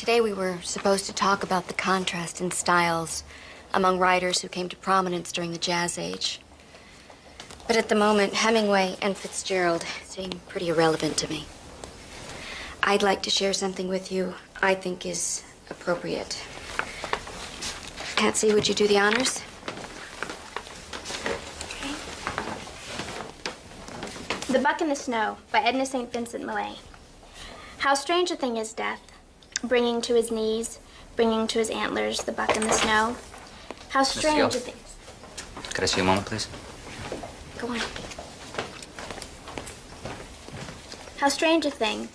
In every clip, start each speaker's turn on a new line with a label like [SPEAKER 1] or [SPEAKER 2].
[SPEAKER 1] Today we were supposed to talk about the contrast in styles among writers who came to prominence during the Jazz Age. But at the moment, Hemingway and Fitzgerald seem pretty irrelevant to me. I'd like to share something with you I think is appropriate. Patsy, would you do the honors?
[SPEAKER 2] Okay. The Buck in the Snow by Edna St. Vincent Millay. How strange a thing is death, bringing to his knees, bringing to his antlers the buck in the snow. How strange a thing.
[SPEAKER 3] Could I see a moment, please?
[SPEAKER 2] Go on. How strange a thing,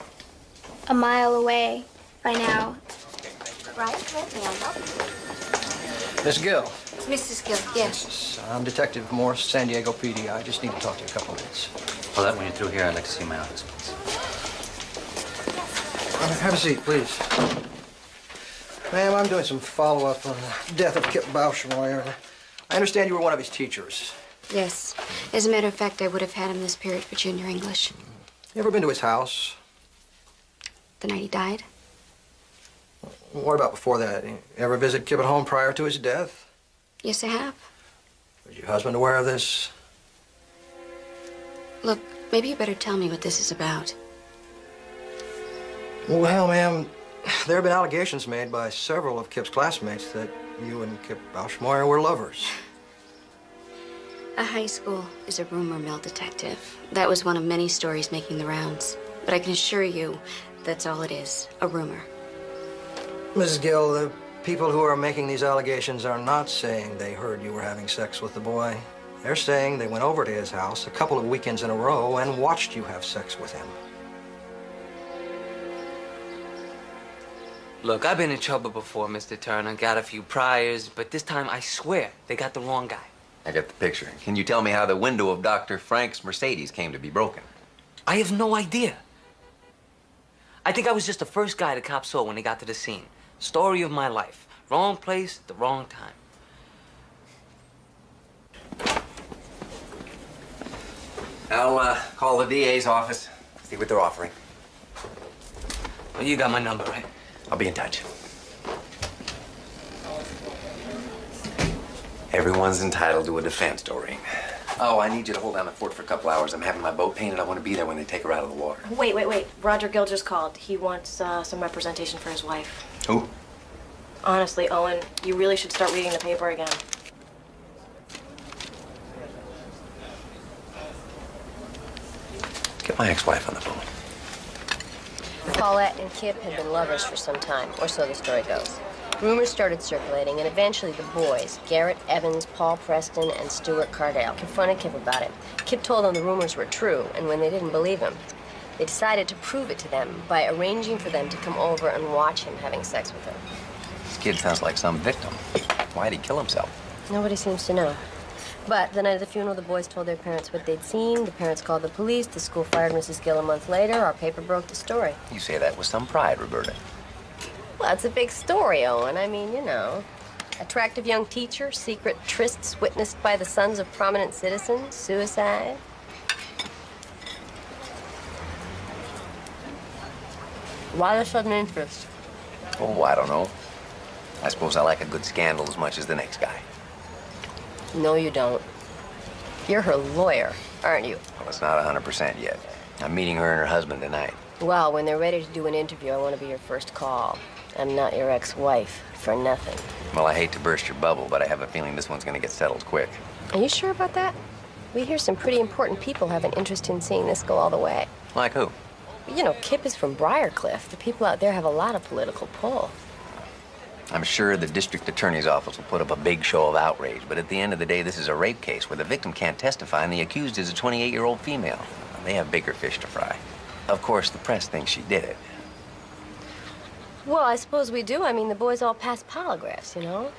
[SPEAKER 2] a mile away by now. Right,
[SPEAKER 4] Miss Gill.
[SPEAKER 1] Mrs. Gill, yes.
[SPEAKER 4] I'm Detective Morse, San Diego PD. I just need to talk to you a couple minutes.
[SPEAKER 3] Well, that when you're through here, I'd like to see my office, please.
[SPEAKER 4] Have a seat, please. Ma'am, I'm doing some follow-up on the death of Kip Bauschmoyer. I understand you were one of his teachers.
[SPEAKER 1] Yes. As a matter of fact, I would have had him this period for junior English.
[SPEAKER 4] You ever been to his house?
[SPEAKER 1] The night he died?
[SPEAKER 4] What about before that? You ever visit Kip at home prior to his death?
[SPEAKER 1] Yes, I have.
[SPEAKER 4] Was your husband aware of this?
[SPEAKER 1] Look, maybe you better tell me what this is about.
[SPEAKER 4] Well, ma'am, there have been allegations made by several of Kip's classmates that you and Kip Bauschmoyer were lovers.
[SPEAKER 1] A high school is a rumor mill, Detective. That was one of many stories making the rounds. But I can assure you that's all it is, a rumor.
[SPEAKER 4] Mrs. Gill, the people who are making these allegations are not saying they heard you were having sex with the boy. They're saying they went over to his house a couple of weekends in a row and watched you have sex with him.
[SPEAKER 5] Look, I've been in trouble before, Mr. Turner. Got a few priors, but this time I swear they got the wrong guy.
[SPEAKER 6] I get the picture. Can you tell me how the window of Dr. Frank's Mercedes came to be broken?
[SPEAKER 5] I have no idea. I think I was just the first guy the cops saw when they got to the scene. Story of my life. Wrong place, the wrong time.
[SPEAKER 6] I'll call the DA's office, see what they're offering.
[SPEAKER 5] Well, you got my number, right?
[SPEAKER 6] I'll be in touch. Everyone's entitled to a defense, Doreen. Oh, I need you to hold down the fort for a couple hours. I'm having my boat painted. I want to be there when they take her out of the water.
[SPEAKER 7] Wait. Roger Gill just called. He wants some representation for his wife.
[SPEAKER 6] Who?
[SPEAKER 7] Honestly, Owen, you really should start reading the paper again.
[SPEAKER 6] Get my ex-wife on the phone.
[SPEAKER 8] Paulette and Kip had been lovers for some time, or so the story goes. Rumors started circulating, and eventually the boys, Garrett Evans, Paul Preston, and Stuart Cardale, confronted Kip about it. Kip told them the rumors were true, and when they didn't believe him, they decided to prove it to them by arranging for them to come over and watch him having sex with her.
[SPEAKER 6] This kid sounds like some victim. Why'd he kill himself?
[SPEAKER 8] Nobody seems to know. But the night of the funeral, the boys told their parents what they'd seen. The parents called the police. The school fired Mrs. Gill a month later. Our paper broke the story.
[SPEAKER 6] You say that with some pride, Roberta.
[SPEAKER 8] Well, it's a big story, Owen. I mean, you know. Attractive young teacher, secret trysts witnessed by the sons of prominent citizens, suicide. Why the sudden interest?
[SPEAKER 6] Oh, I don't know. I suppose I like a good scandal as much as the next guy.
[SPEAKER 8] No, you don't. You're her lawyer, aren't you?
[SPEAKER 6] Well, it's not 100% yet. I'm meeting her and her husband tonight.
[SPEAKER 8] Well, when they're ready to do an interview, I want to be your first call. I'm not your ex-wife for nothing.
[SPEAKER 6] Well, I hate to burst your bubble, but I have a feeling this one's gonna get settled quick.
[SPEAKER 8] Are you sure about that? We hear some pretty important people have an interest in seeing this go all the way.
[SPEAKER 6] Like who?
[SPEAKER 8] You know, Kip is from Briarcliff. The people out there have a lot of political pull.
[SPEAKER 6] I'm sure the district attorney's office will put up a big show of outrage, but at the end of the day, this is a rape case where the victim can't testify and the accused is a 28-year-old female. They have bigger fish to fry. Of course, the press thinks she did it.
[SPEAKER 8] Well, I suppose we do. I mean, the boys all pass polygraphs, you know?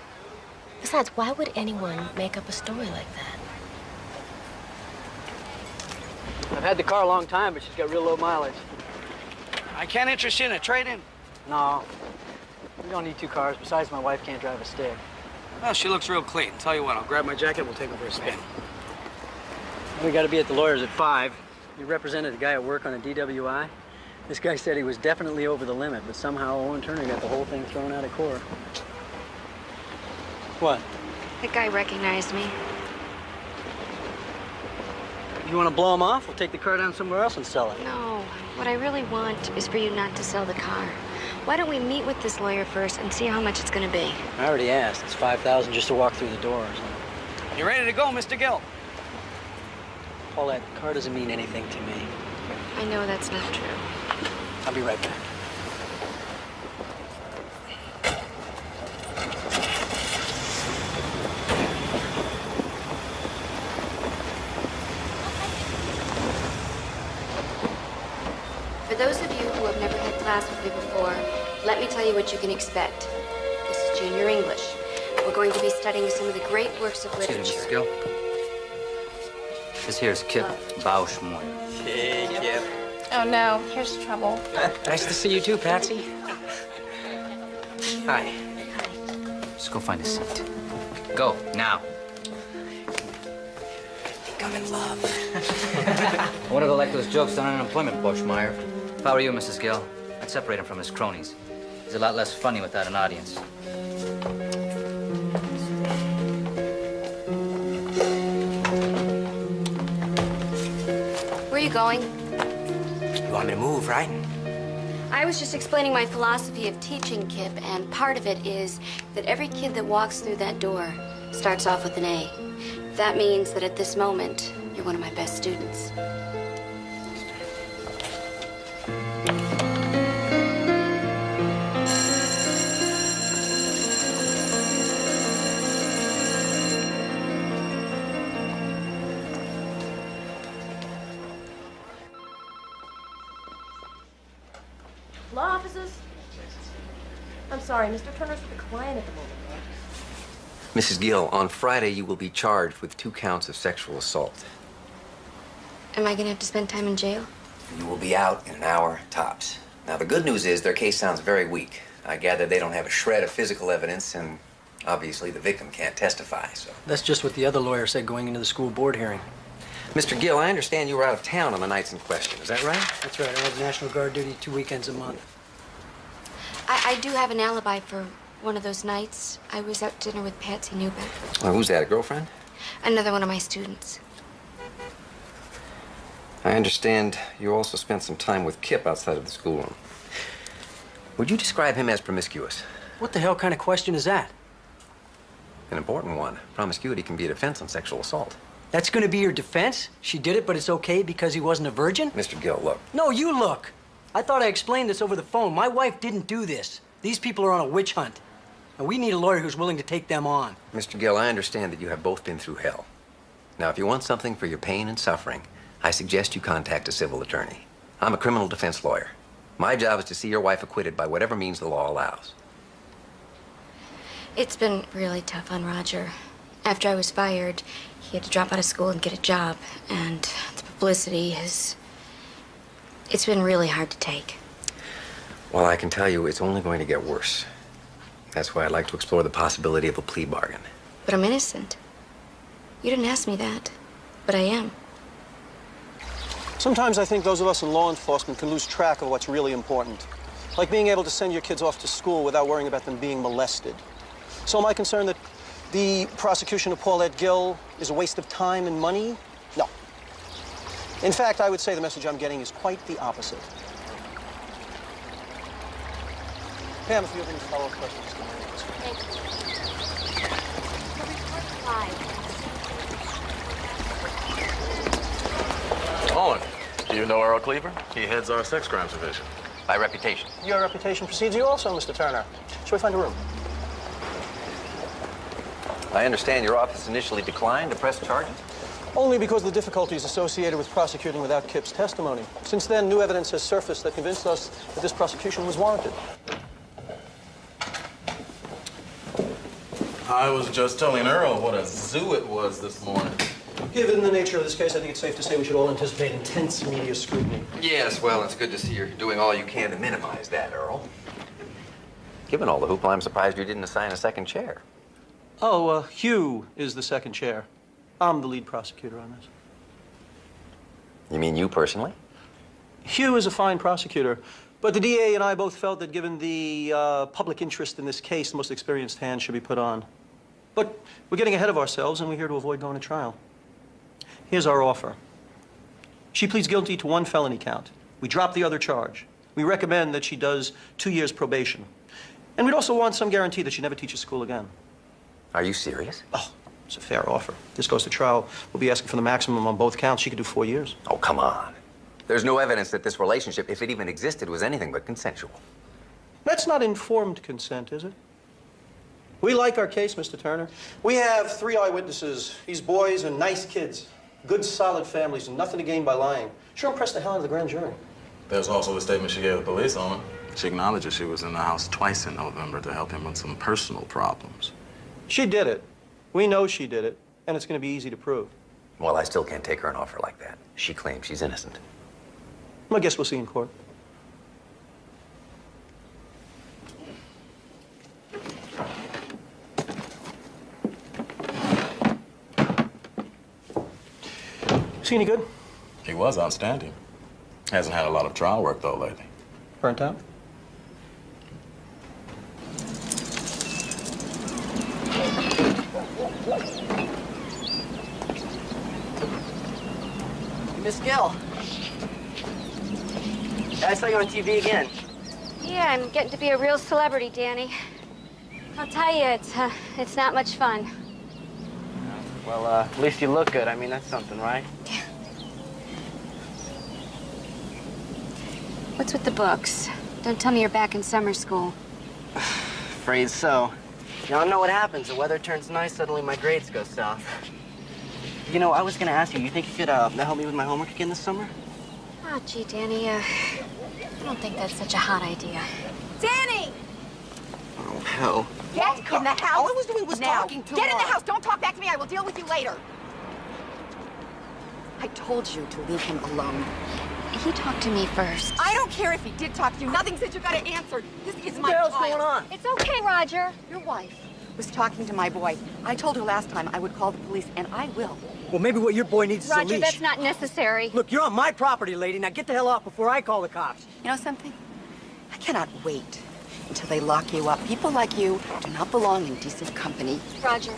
[SPEAKER 8] Besides, why would anyone make up a story like that?
[SPEAKER 9] I've had the car a long time, but she's got real low mileage.
[SPEAKER 10] I can't interest you in a trade-in?
[SPEAKER 9] No. We don't need two cars. Besides, my wife can't drive a stick.
[SPEAKER 10] Well, she looks real clean. Tell you what, I'll grab my jacket, we'll take her for a spin.
[SPEAKER 9] We got to be at the lawyer's at 5. You represented a guy at work on a DWI? This guy said he was definitely over the limit, but somehow Owen Turner got the whole thing thrown out of court. What?
[SPEAKER 1] That guy recognized me.
[SPEAKER 9] You want to blow him off? We'll take the car down somewhere else and sell it.
[SPEAKER 1] No, what I really want is for you not to sell the car. Why don't we meet with this lawyer first and see how much it's gonna be?
[SPEAKER 9] I already asked. It's $5,000 just to walk through the doors.
[SPEAKER 10] You ready to go, Mr. Gill?
[SPEAKER 9] Paulette, the car doesn't mean anything to me.
[SPEAKER 1] I know that's not true.
[SPEAKER 9] I'll be right back.
[SPEAKER 1] For those of you who have never had class with me before, let me tell you what you can expect. This is junior English. We're going to be studying some of the great works of
[SPEAKER 3] Excuse me,
[SPEAKER 1] literature.
[SPEAKER 3] Mrs. Gill. This here is Kip Bausch-Moyer.
[SPEAKER 5] Hey, Kip.
[SPEAKER 2] Oh no, here's trouble.
[SPEAKER 5] Nice to see you too, Patsy. Hi.
[SPEAKER 3] Just go find a seat. Go, now.
[SPEAKER 5] I'm in love.
[SPEAKER 3] I want to go like those jokes on unemployment, Bushmeyer. If I were you, Mrs. Gill, I'd separate him from his cronies. He's a lot less funny without an audience.
[SPEAKER 1] Where are you going?
[SPEAKER 5] You want me to move, right?
[SPEAKER 1] I was just explaining my philosophy of teaching, Kip, and part of it is that every kid that walks through that door starts off with an A. That means that at this moment, you're one of my best students.
[SPEAKER 7] Law offices? I'm sorry, Mr. Turner's with a client at the moment.
[SPEAKER 6] Mrs. Gill, on Friday you will be charged with 2 counts of sexual assault.
[SPEAKER 1] Am I gonna have to spend time in jail?
[SPEAKER 6] You will be out in an hour tops. Now, the good news is their case sounds very weak. I gather they don't have a shred of physical evidence, and obviously the victim can't testify, so.
[SPEAKER 9] That's just what the other lawyer said going into the school board hearing.
[SPEAKER 6] Mr. Gill, I understand you were out of town on the nights in question. Is that right?
[SPEAKER 9] That's right. I have National Guard duty 2 weekends a month.
[SPEAKER 1] I do have an alibi for one of those nights. I was out to dinner with Patsy Newbeck.
[SPEAKER 6] Well, who's that, a girlfriend?
[SPEAKER 1] Another one of my students.
[SPEAKER 6] I understand you also spent some time with Kip outside of the schoolroom. Would you describe him as promiscuous?
[SPEAKER 9] What the hell kind of question is that?
[SPEAKER 6] An important one. Promiscuity can be a defense on sexual assault.
[SPEAKER 9] That's going to be your defense? She did it, but it's okay because he wasn't a virgin?
[SPEAKER 6] Mr. Gill, look.
[SPEAKER 9] No, you look. I thought I explained this over the phone. My wife didn't do this. These people are on a witch hunt. And we need a lawyer who's willing to take them on.
[SPEAKER 6] Mr. Gill, I understand that you have both been through hell. Now, if you want something for your pain and suffering, I suggest you contact a civil attorney. I'm a criminal defense lawyer. My job is to see your wife acquitted by whatever means the law allows.
[SPEAKER 1] It's been really tough on Roger. After I was fired, he had to drop out of school and get a job. And the publicity has... It's been really hard to take.
[SPEAKER 6] Well, I can tell you it's only going to get worse. That's why I'd like to explore the possibility of a plea bargain.
[SPEAKER 1] But I'm innocent. You didn't ask me that, but I am.
[SPEAKER 11] Sometimes I think those of us in law enforcement can lose track of what's really important. Like being able to send your kids off to school without worrying about them being molested. So am I concerned that the prosecution of Paulette Gill is a waste of time and money? No. In fact, I would say the message I'm getting is quite the opposite. Pam, if you have any follow-up questions, give me an answer.
[SPEAKER 1] Thank you.
[SPEAKER 12] Owen, do you know Earl Cleaver? He heads our sex crimes division.
[SPEAKER 6] By reputation.
[SPEAKER 11] Your reputation precedes you also, Mr. Turner. Shall we find a room?
[SPEAKER 6] I understand your office initially declined to press charges.
[SPEAKER 11] Only because of the difficulties associated with prosecuting without Kip's testimony. Since then, new evidence has surfaced that convinced us that this prosecution was warranted.
[SPEAKER 12] I was just telling Earl what a zoo it was this morning.
[SPEAKER 11] Given the nature of this case, I think it's safe to say we should all anticipate intense media scrutiny.
[SPEAKER 6] Yes, well, it's good to see you're doing all you can to minimize that, Earl. Given all the hoopla, I'm surprised you didn't assign a second chair.
[SPEAKER 11] Oh, Hugh is the second chair. I'm the lead prosecutor on this.
[SPEAKER 6] You mean you personally?
[SPEAKER 11] Hugh is a fine prosecutor, but the DA and I both felt that given the public interest in this case, the most experienced hand should be put on. But we're getting ahead of ourselves, and we're here to avoid going to trial. Here's our offer. She pleads guilty to 1 felony count. We drop the other charge. We recommend that she does 2 years probation. And we'd also want some guarantee that she never teaches school again.
[SPEAKER 6] Are you serious?
[SPEAKER 11] Oh, it's a fair offer. If this goes to trial, we'll be asking for the maximum on both counts. She could do 4 years.
[SPEAKER 6] Oh, come on. There's no evidence that this relationship, if it even existed, was anything but consensual.
[SPEAKER 11] That's not informed consent, is it? We like our case, Mr. Turner. We have 3 eyewitnesses. These boys are nice kids. Good, solid families, and nothing to gain by lying. Sure impressed the hell out of the grand jury.
[SPEAKER 12] There's also the statement she gave the police on her. She acknowledges she was in the house twice in November to help him with some personal problems.
[SPEAKER 11] She did it. We know she did it, and it's going to be easy to prove.
[SPEAKER 6] Well, I still can't take her an offer like that. She claims she's innocent.
[SPEAKER 11] I guess we'll see in court. Is he any good?
[SPEAKER 12] He was outstanding. Hasn't had a lot of trial work, though, lately.
[SPEAKER 11] Burnt out?
[SPEAKER 9] Miss Gill. I saw you on TV again.
[SPEAKER 1] Yeah, I'm getting to be a real celebrity, Danny. I'll tell you, it's not much fun.
[SPEAKER 9] Well, at least you look good. I mean, that's something, right?
[SPEAKER 1] What's with the books? Don't tell me you're back in summer school.
[SPEAKER 9] Afraid so. You don't know what happens. The weather turns nice, suddenly my grades go south. You know, I was gonna ask you, you think you could help me with my homework again this summer?
[SPEAKER 1] Oh, gee, Danny, I don't think that's such a hot idea.
[SPEAKER 13] Danny!
[SPEAKER 9] Oh, hell.
[SPEAKER 13] Get in the house.
[SPEAKER 9] All I was doing was
[SPEAKER 13] now.
[SPEAKER 9] talking to
[SPEAKER 13] Get in the
[SPEAKER 9] her.
[SPEAKER 13] house. Don't talk back to me. I will deal with you later. I told you to leave him alone.
[SPEAKER 1] He talked to me first.
[SPEAKER 13] I don't care if he did talk to you. Nothing said you got to answer. This is my
[SPEAKER 9] What the hell's
[SPEAKER 13] child.
[SPEAKER 9] going on?
[SPEAKER 1] It's okay, Roger.
[SPEAKER 13] Your wife was talking to my boy. I told her last time I would call the police, and I will.
[SPEAKER 9] Well, maybe what your boy needs is a
[SPEAKER 1] Roger,
[SPEAKER 9] leash.
[SPEAKER 1] that's not necessary.
[SPEAKER 9] Look, you're on my property, lady. Now get the hell off before I call the cops.
[SPEAKER 13] You know something? I cannot wait until they lock you up. People like you do not belong in decent company.
[SPEAKER 1] Roger.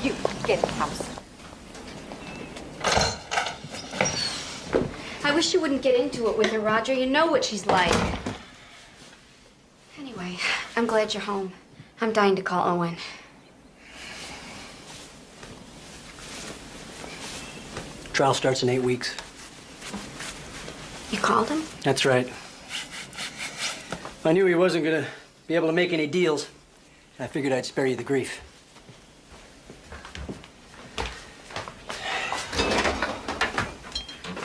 [SPEAKER 13] You, get in the house.
[SPEAKER 1] I wish you wouldn't get into it with her, Roger. You know what she's like. Anyway, I'm glad you're home. I'm dying to call Owen.
[SPEAKER 9] Trial starts in 8 weeks.
[SPEAKER 1] You called him?
[SPEAKER 9] That's right. I knew he wasn't gonna be able to make any deals. I figured I'd spare you the grief.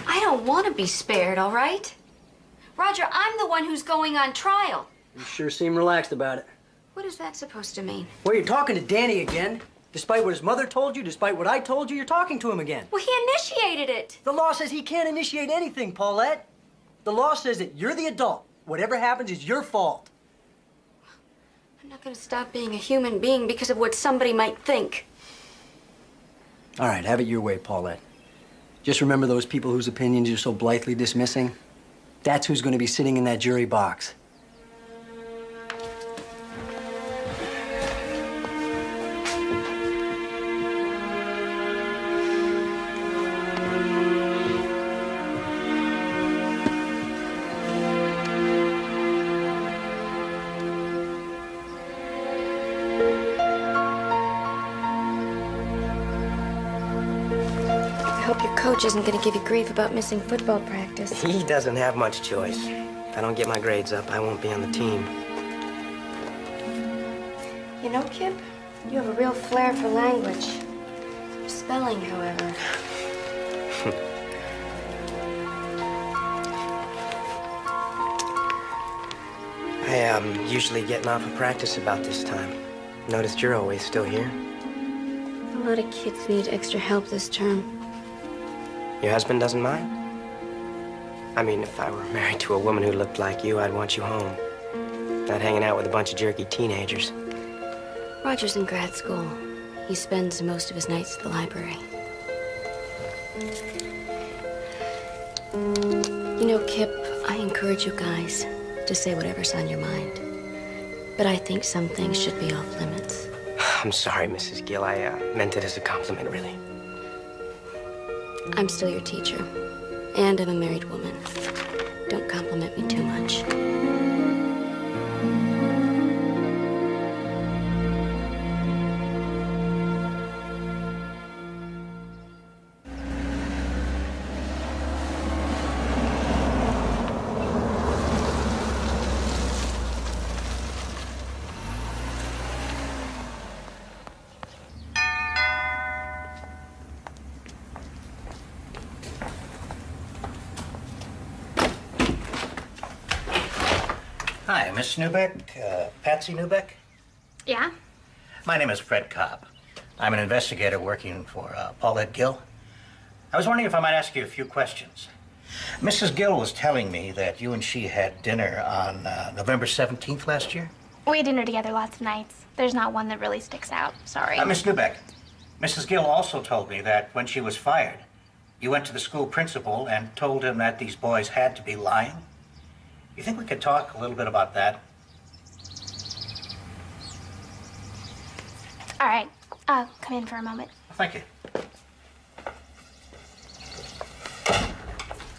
[SPEAKER 1] I don't want to be spared, all right? Roger, I'm the one who's going on trial.
[SPEAKER 9] You sure seem relaxed about it.
[SPEAKER 1] What is that supposed to mean?
[SPEAKER 9] Well, you're talking to Danny again. Despite what his mother told you, despite what I told you, you're talking to him again.
[SPEAKER 1] Well, he initiated it.
[SPEAKER 9] The law says he can't initiate anything, Paulette. The law says that you're the adult. Whatever happens is your fault.
[SPEAKER 1] I'm not going to stop being a human being because of what somebody might think.
[SPEAKER 9] All right, have it your way, Paulette. Just remember those people whose opinions you're so blithely dismissing? That's who's going to be sitting in that jury box.
[SPEAKER 1] I hope your coach isn't going to give you grief about missing football practice.
[SPEAKER 9] He doesn't have much choice. If I don't get my grades up, I won't be on the team.
[SPEAKER 1] You know, Kip, you have a real flair for language. Spelling, however.
[SPEAKER 9] I usually getting off of practice about this time. Noticed you're always still here.
[SPEAKER 1] A lot of kids need extra help this term.
[SPEAKER 9] Your husband doesn't mind? I mean, if I were married to a woman who looked like you, I'd want you home. Not hanging out with a bunch of jerky teenagers.
[SPEAKER 1] Roger's in grad school. He spends most of his nights at the library. know, Kip, I encourage you guys to say whatever's on your mind. But I think some things should be off limits.
[SPEAKER 9] I'm sorry, Mrs. Gill. I meant it as a compliment, really.
[SPEAKER 1] I'm still your teacher, and I'm a married woman. Don't compliment me too much.
[SPEAKER 14] Hi, Miss Newbeck, Patsy Newbeck.
[SPEAKER 2] Yeah?
[SPEAKER 14] My name is Fred Cobb. I'm an investigator working for Paulette Gill. I was wondering if I might ask you a few questions. Mrs. Gill was telling me that you and she had dinner on November 17th last year.
[SPEAKER 2] We had dinner together lots of nights. There's not one that really sticks out. Sorry.
[SPEAKER 14] Miss Newbeck, Mrs. Gill also told me that when she was fired, you went to the school principal and told him that these boys had to be lying. You think we could talk a little bit about that?
[SPEAKER 2] All right. I'll come in for a moment.
[SPEAKER 14] Thank you.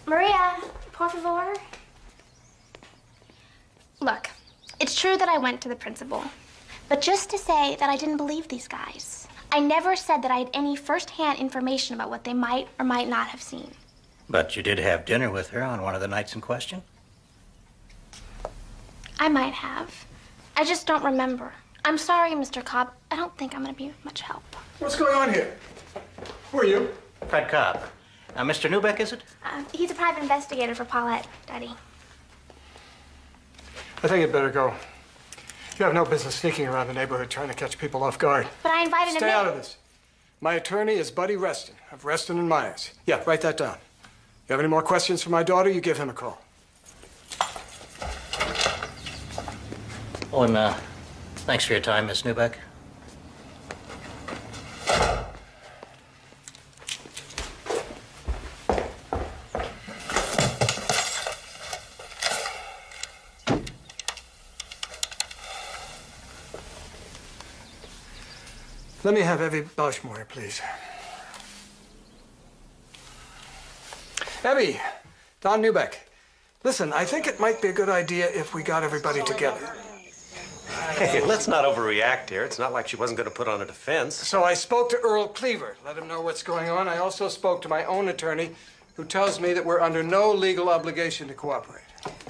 [SPEAKER 2] Maria, por favor. Look, it's true that I went to the principal, but just to say that I didn't believe these guys. I never said that I had any first-hand information about what they might or might not have seen.
[SPEAKER 14] But you did have dinner with her on one of the nights in question?
[SPEAKER 2] I might have. I just don't remember. I'm sorry, Mr. Cobb. I don't think I'm going to be of much help.
[SPEAKER 15] What's going on here? Who are you?
[SPEAKER 14] Fred Cobb. Mr. Newbeck, is it?
[SPEAKER 2] He's a private investigator for Paulette, Daddy.
[SPEAKER 15] I think you'd better go. You have no business sneaking around the neighborhood trying to catch people off guard.
[SPEAKER 2] But I invited him in.
[SPEAKER 15] Stay out of this. My attorney is Buddy Reston of Reston and Myers. Yeah, write that down. You have any more questions for my daughter, you give him a call.
[SPEAKER 14] Oh, and thanks for your time, Miss Newbeck.
[SPEAKER 15] Let me have Evie Bashmore, please. Evie, Don Newbeck. Listen, I think it might be a good idea if we got everybody together.
[SPEAKER 16] Hey, let's not overreact here. It's not like she wasn't going to put on a defense.
[SPEAKER 15] So I spoke to Earl Cleaver, let him know what's going on. I also spoke to my own attorney, who tells me that we're under no legal obligation to cooperate.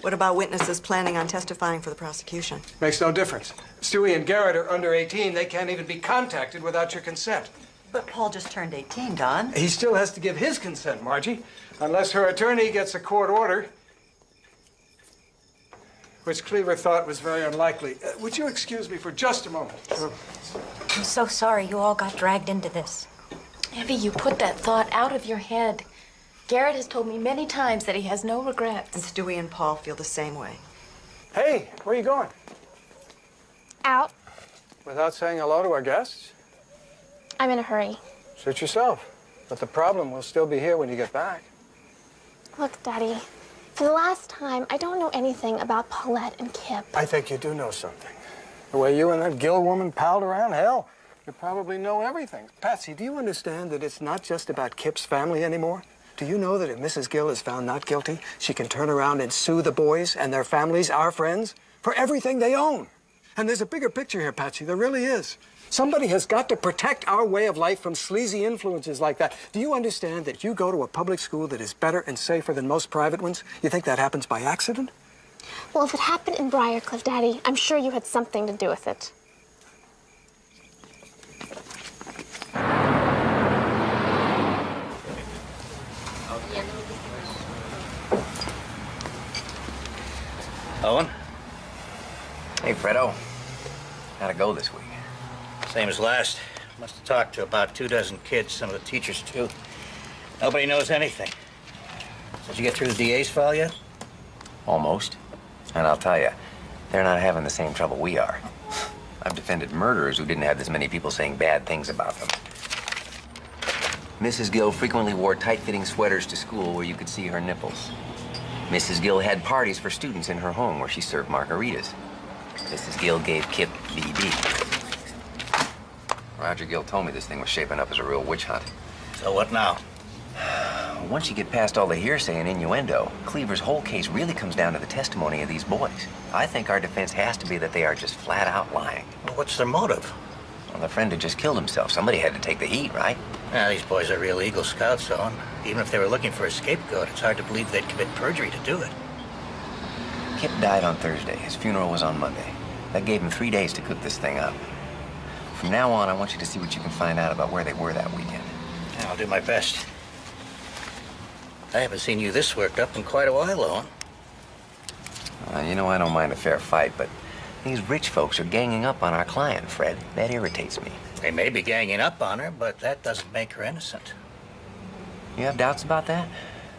[SPEAKER 13] What about witnesses planning on testifying for the prosecution?
[SPEAKER 15] Makes no difference. Stewie and Garrett are under 18. They can't even be contacted without your consent.
[SPEAKER 13] But Paul just turned 18, Don.
[SPEAKER 15] He still has to give his consent, Margie, unless her attorney gets a court order, which Cleaver thought was very unlikely. Would you excuse me for just a moment? Sure.
[SPEAKER 17] I'm so sorry you all got dragged into this.
[SPEAKER 18] Evie, you put that thought out of your head. Garrett has told me many times that he has no regrets.
[SPEAKER 13] And Stewie and Paul feel the same way.
[SPEAKER 15] Hey, where are you going?
[SPEAKER 2] Out.
[SPEAKER 15] Without saying hello to our guests?
[SPEAKER 2] I'm in a hurry.
[SPEAKER 15] Suit yourself. But the problem will still be here when you get back.
[SPEAKER 2] Look, Daddy, for the last time, I don't know anything about Paulette and Kip.
[SPEAKER 15] I think you do know something. The way you and that Gill woman palled around, hell, you probably know everything. Patsy, do you understand that it's not just about Kip's family anymore? Do you know that if Mrs. Gill is found not guilty, she can turn around and sue the boys and their families, our friends, for everything they own? And there's a bigger picture here, Patsy. There really is. Somebody has got to protect our way of life from sleazy influences like that. Do you understand that you go to a public school that is better and safer than most private ones? You think that happens by accident?
[SPEAKER 2] Well, if it happened in Briarcliff, Daddy, I'm sure you had something to do with it.
[SPEAKER 14] Owen?
[SPEAKER 6] Hey, Fredo. How'd it go this week?
[SPEAKER 14] Same as last. Must have talked to about 24 kids, some of the teachers, too. Nobody knows anything. Did you get through the DA's file yet?
[SPEAKER 6] Almost. And I'll tell you, they're not having the same trouble we are. I've defended murderers who didn't have this many people saying bad things about them. Mrs. Gill frequently wore tight-fitting sweaters to school where you could see her nipples. Mrs. Gill had parties for students in her home where she served margaritas. Mrs. Gill gave Kip BD. Roger Gill told me this thing was shaping up as a real witch hunt.
[SPEAKER 14] So what now?
[SPEAKER 6] Once you get past all the hearsay and innuendo, Cleaver's whole case really comes down to the testimony of these boys. I think our defense has to be that they are just flat out lying.
[SPEAKER 14] Well, what's their motive?
[SPEAKER 6] Well, their friend had just killed himself. Somebody had to take the heat, right?
[SPEAKER 14] Yeah, these boys are real Eagle Scouts, Owen. Even if they were looking for a scapegoat, it's hard to believe they'd commit perjury to do it.
[SPEAKER 6] Kip died on Thursday. His funeral was on Monday. That gave him 3 days to cook this thing up. From now on, I want you to see what you can find out about where they were that weekend.
[SPEAKER 14] Yeah, I'll do my best. I haven't seen you this worked up in quite a while, Owen.
[SPEAKER 6] You know, I don't mind a fair fight, but these rich folks are ganging up on our client, Fred. That irritates me.
[SPEAKER 14] They may be ganging up on her, but that doesn't make her innocent.
[SPEAKER 6] You have doubts about that?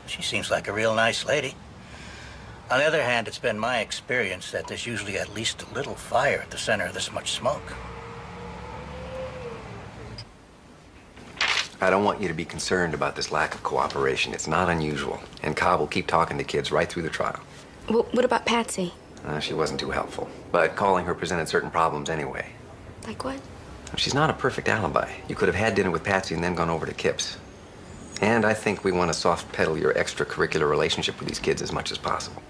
[SPEAKER 14] She seems like a real nice lady. On the other hand, it's been my experience that there's usually at least a little fire at the center of this much smoke.
[SPEAKER 6] I don't want you to be concerned about this lack of cooperation. It's not unusual. And Cobb will keep talking to kids right through the trial.
[SPEAKER 1] Well, what about Patsy?
[SPEAKER 6] She wasn't too helpful. But calling her presented certain problems anyway.
[SPEAKER 1] Like what?
[SPEAKER 6] She's not a perfect alibi. You could have had dinner with Patsy and then gone over to Kip's. And I think we want to soft pedal your extracurricular relationship with these kids as much as possible.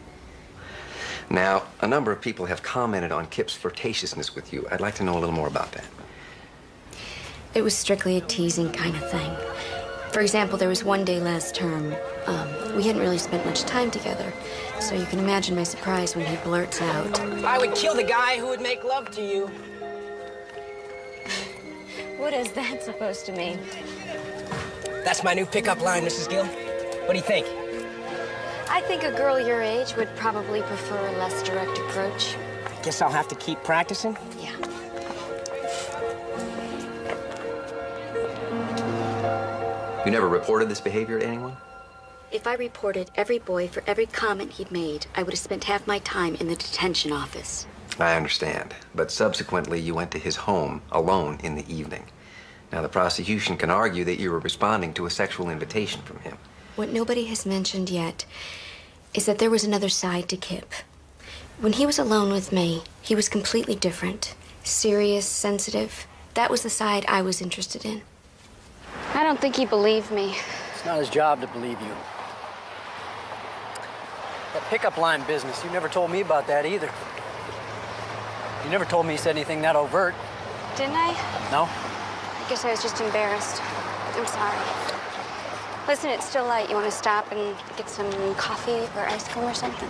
[SPEAKER 6] Now, a number of people have commented on Kip's flirtatiousness with you. I'd like to know a little more about that.
[SPEAKER 1] It was strictly a teasing kind of thing. For example, there was one day last term. We hadn't really spent much time together, so you can imagine my surprise when he blurts out,
[SPEAKER 9] I would kill the guy who would make love to you.
[SPEAKER 1] "What is that supposed to mean?"
[SPEAKER 9] That's my new pickup line, Mrs. Gill. What do you think?
[SPEAKER 1] I think a girl your age would probably prefer a less direct approach.
[SPEAKER 9] Guess I'll have to keep practicing.
[SPEAKER 1] Yeah.
[SPEAKER 6] You never reported this behavior to anyone?
[SPEAKER 1] If I reported every boy for every comment he'd made, I would have spent half my time in the detention office.
[SPEAKER 6] I understand. But subsequently, you went to his home alone in the evening. Now, the prosecution can argue that you were responding to a sexual invitation from him.
[SPEAKER 1] What nobody has mentioned yet is that there was another side to Kip. When he was alone with me, he was completely different. Serious, sensitive. That was the side I was interested in. I don't think he believed me.
[SPEAKER 9] It's not his job to believe you. That pickup line business, you never told me about that either. You never told me he said anything that overt.
[SPEAKER 1] Didn't I?
[SPEAKER 9] No?
[SPEAKER 1] I guess I was just embarrassed. I'm sorry. Listen, it's still light. You want to stop and get some coffee or ice cream or something?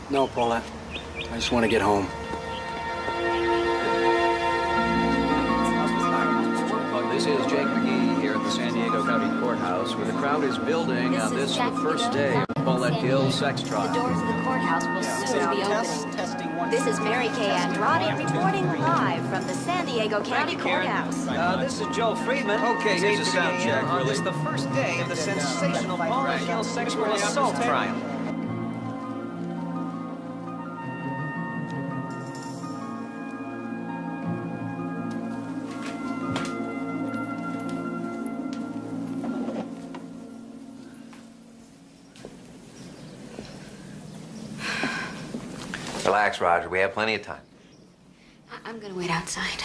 [SPEAKER 9] No, Paulette. I just want to get home.
[SPEAKER 19] This is Jake McGee here at the San Diego County Courthouse, where the crowd is building on this the first day of Paulette Gill's sex trial.
[SPEAKER 20] The doors of the courthouse will soon be opening. This is Mary Kay Andrade reporting live from the San Diego County Courthouse.
[SPEAKER 19] This is Joe Friedman. Okay, here's a sound check. On this, the first day of the sensational Paulette Gill sexual assault trial.
[SPEAKER 6] Relax, Roger. We have plenty of time.
[SPEAKER 1] I'm gonna wait outside.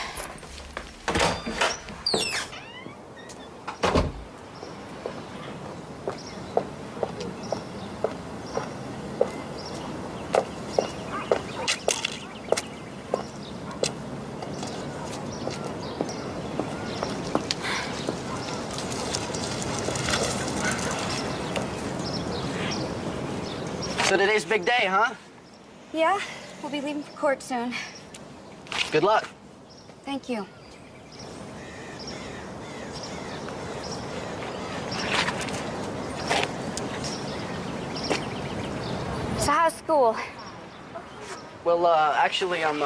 [SPEAKER 9] So today's big day, huh?
[SPEAKER 1] Yeah, we'll be leaving for court soon.
[SPEAKER 9] Good luck.
[SPEAKER 1] Thank you. So how's school?
[SPEAKER 9] Well, actually, I'm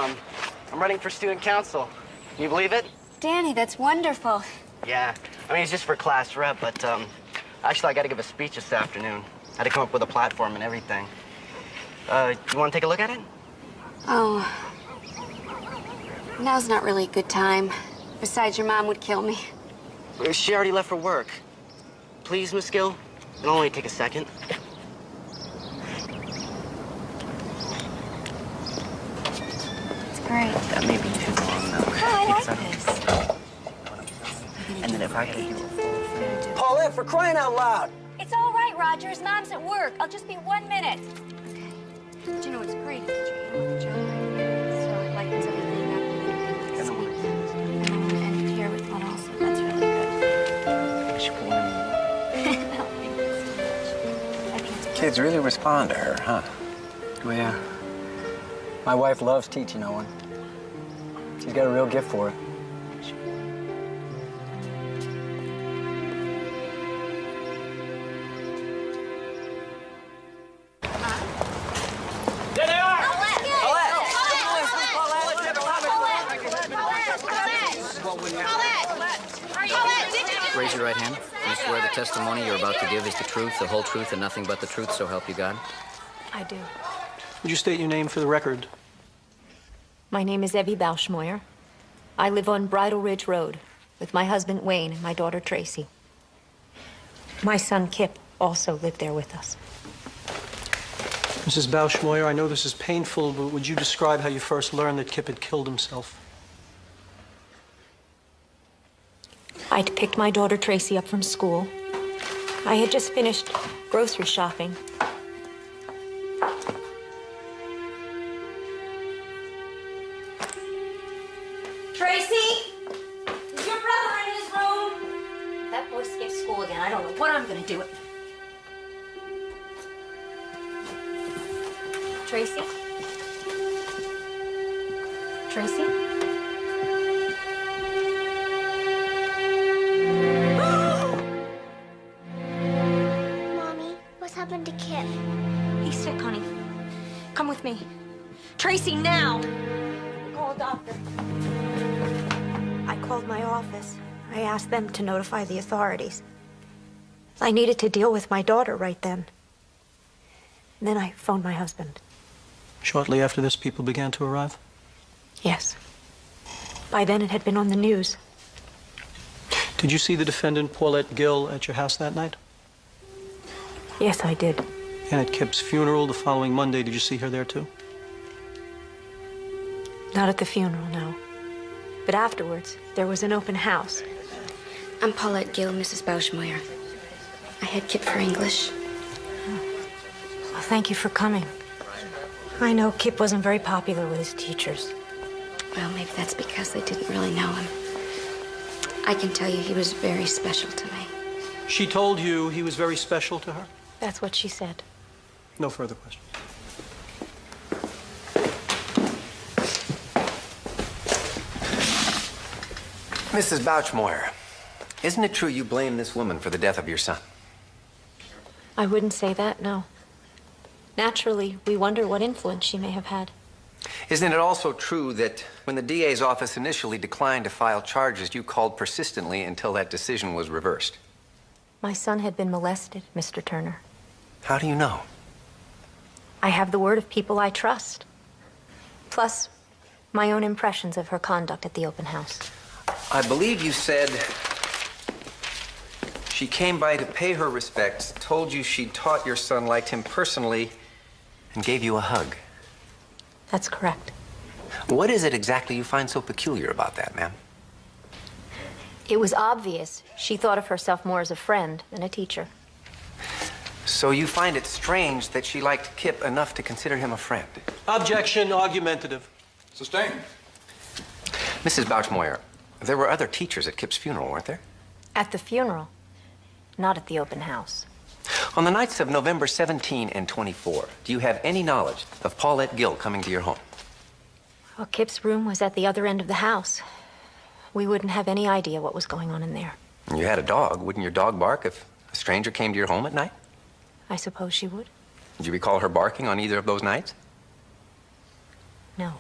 [SPEAKER 9] running for student council. Can you believe it?
[SPEAKER 1] Danny, that's wonderful.
[SPEAKER 9] Yeah. I mean, it's just for class rep, but, actually, I got to give a speech this afternoon. I had to come up with a platform and everything. You want to take a look at it?
[SPEAKER 1] Oh. Now's not really a good time. Besides, your mom would kill me.
[SPEAKER 9] She already left for work. Please, Miss Gill? It'll only take a second.
[SPEAKER 1] great.
[SPEAKER 9] That may be too long, though.
[SPEAKER 1] Oh, I like this.
[SPEAKER 9] And then if I could do a full thing.
[SPEAKER 15] Paulette, for crying out loud!
[SPEAKER 20] It's all right, Rogers. Mom's at work. I'll just be 1 minute.
[SPEAKER 1] But you know what's great is that you're in with Joe right here. So it lightens everything up and then we can speak. And I'm going to end it here with one also. That's really good.
[SPEAKER 6] Kids really respond to her, huh?
[SPEAKER 9] Oh, yeah. My wife loves teaching Owen. She's got a real gift for it.
[SPEAKER 10] There they are!
[SPEAKER 3] Raise your right hand. You swear the testimony you're about to give is the truth, the whole truth, and nothing but the truth, so help you God?
[SPEAKER 18] I do.
[SPEAKER 11] Would you state your name for the record?
[SPEAKER 17] My name is Evie Bauschmoyer. I live on Bridle Ridge Road with my husband Wayne and my daughter Tracy. My son Kip also lived there with us.
[SPEAKER 11] Mrs. Bauschmoyer, I know this is painful, but would you describe how you first learned that Kip had killed himself?
[SPEAKER 17] I'd picked my daughter Tracy up from school. I had just finished grocery shopping.
[SPEAKER 20] Tracy? Is your brother in his room? That boy skipped school again. I don't know what I'm gonna do.
[SPEAKER 17] Tracy? Tracy?
[SPEAKER 2] Mommy, what's happened to Kip?
[SPEAKER 17] He's sick, honey. Come with me. Tracy, now! Call a doctor. I called my office. I asked them to notify the authorities. I needed to deal with my daughter right then. And then I phoned my husband.
[SPEAKER 11] Shortly after this, people began to arrive?
[SPEAKER 17] Yes. By then, it had been on the news.
[SPEAKER 11] Did you see the defendant, Paulette Gill, at your house that night?
[SPEAKER 17] Yes, I did.
[SPEAKER 11] And at Kip's funeral the following Monday, did you see her there too?
[SPEAKER 17] Not at the funeral, no. But afterwards, there was an open house.
[SPEAKER 1] I'm Paulette Gill, Mrs. Bauschmoyer. I had Kip for English.
[SPEAKER 17] Well, thank you for coming. I know Kip wasn't very popular with his teachers.
[SPEAKER 1] Well, maybe that's because they didn't really know him. I can tell you he was very special to me.
[SPEAKER 11] She told you he was very special to her?
[SPEAKER 17] That's what she said.
[SPEAKER 11] No further questions.
[SPEAKER 6] Mrs. Bauschmoyer, isn't it true you blame this woman for the death of your son?
[SPEAKER 17] I wouldn't say that, no. Naturally, we wonder what influence she may have had.
[SPEAKER 6] Isn't it also true that when the DA's office initially declined to file charges, you called persistently until that decision was reversed?
[SPEAKER 17] My son had been molested, Mr. Turner.
[SPEAKER 6] How do you know?
[SPEAKER 17] I have the word of people I trust. Plus, my own impressions of her conduct at the open house.
[SPEAKER 6] I believe you said she came by to pay her respects, told you she taught your son liked him personally, and gave you a hug.
[SPEAKER 17] That's correct.
[SPEAKER 6] What is it exactly you find so peculiar about that, ma'am?
[SPEAKER 17] It was obvious she thought of herself more as a friend than a teacher.
[SPEAKER 6] So you find it strange that she liked Kip enough to consider him a friend?
[SPEAKER 11] Objection, argumentative.
[SPEAKER 12] Sustained.
[SPEAKER 6] Mrs. Bauschmoyer, there were other teachers at Kip's funeral, weren't there?
[SPEAKER 17] At the funeral, not at the open house.
[SPEAKER 6] On the nights of November 17 and 24, do you have any knowledge of Paulette Gill coming to your home?
[SPEAKER 17] Well, Kip's room was at the other end of the house. We wouldn't have any idea what was going on in there.
[SPEAKER 6] You had a dog. Wouldn't your dog bark if a stranger came to your home at night?
[SPEAKER 17] I suppose she would.
[SPEAKER 6] Did you recall her barking on either of those nights?
[SPEAKER 17] No.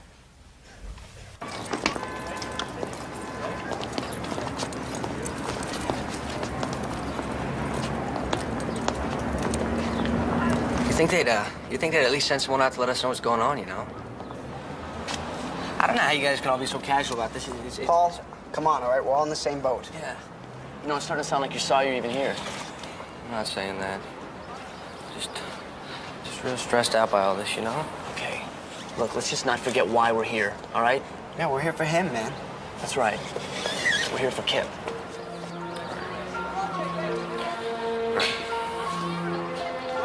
[SPEAKER 9] You think they'd at least send someone out to let us know what's going on, you know? I don't know how you guys can all be so casual about this. Paul, come on, all right? We're all in the same boat.
[SPEAKER 10] Yeah. You know, it's starting to sound like you're sorry you're even here.
[SPEAKER 9] I'm not saying that. Just real stressed out by all this, you know?
[SPEAKER 10] Okay.
[SPEAKER 9] Look, let's just not forget why we're here, all right?
[SPEAKER 10] Yeah, we're here for him, man.
[SPEAKER 9] That's right. We're here for Kip.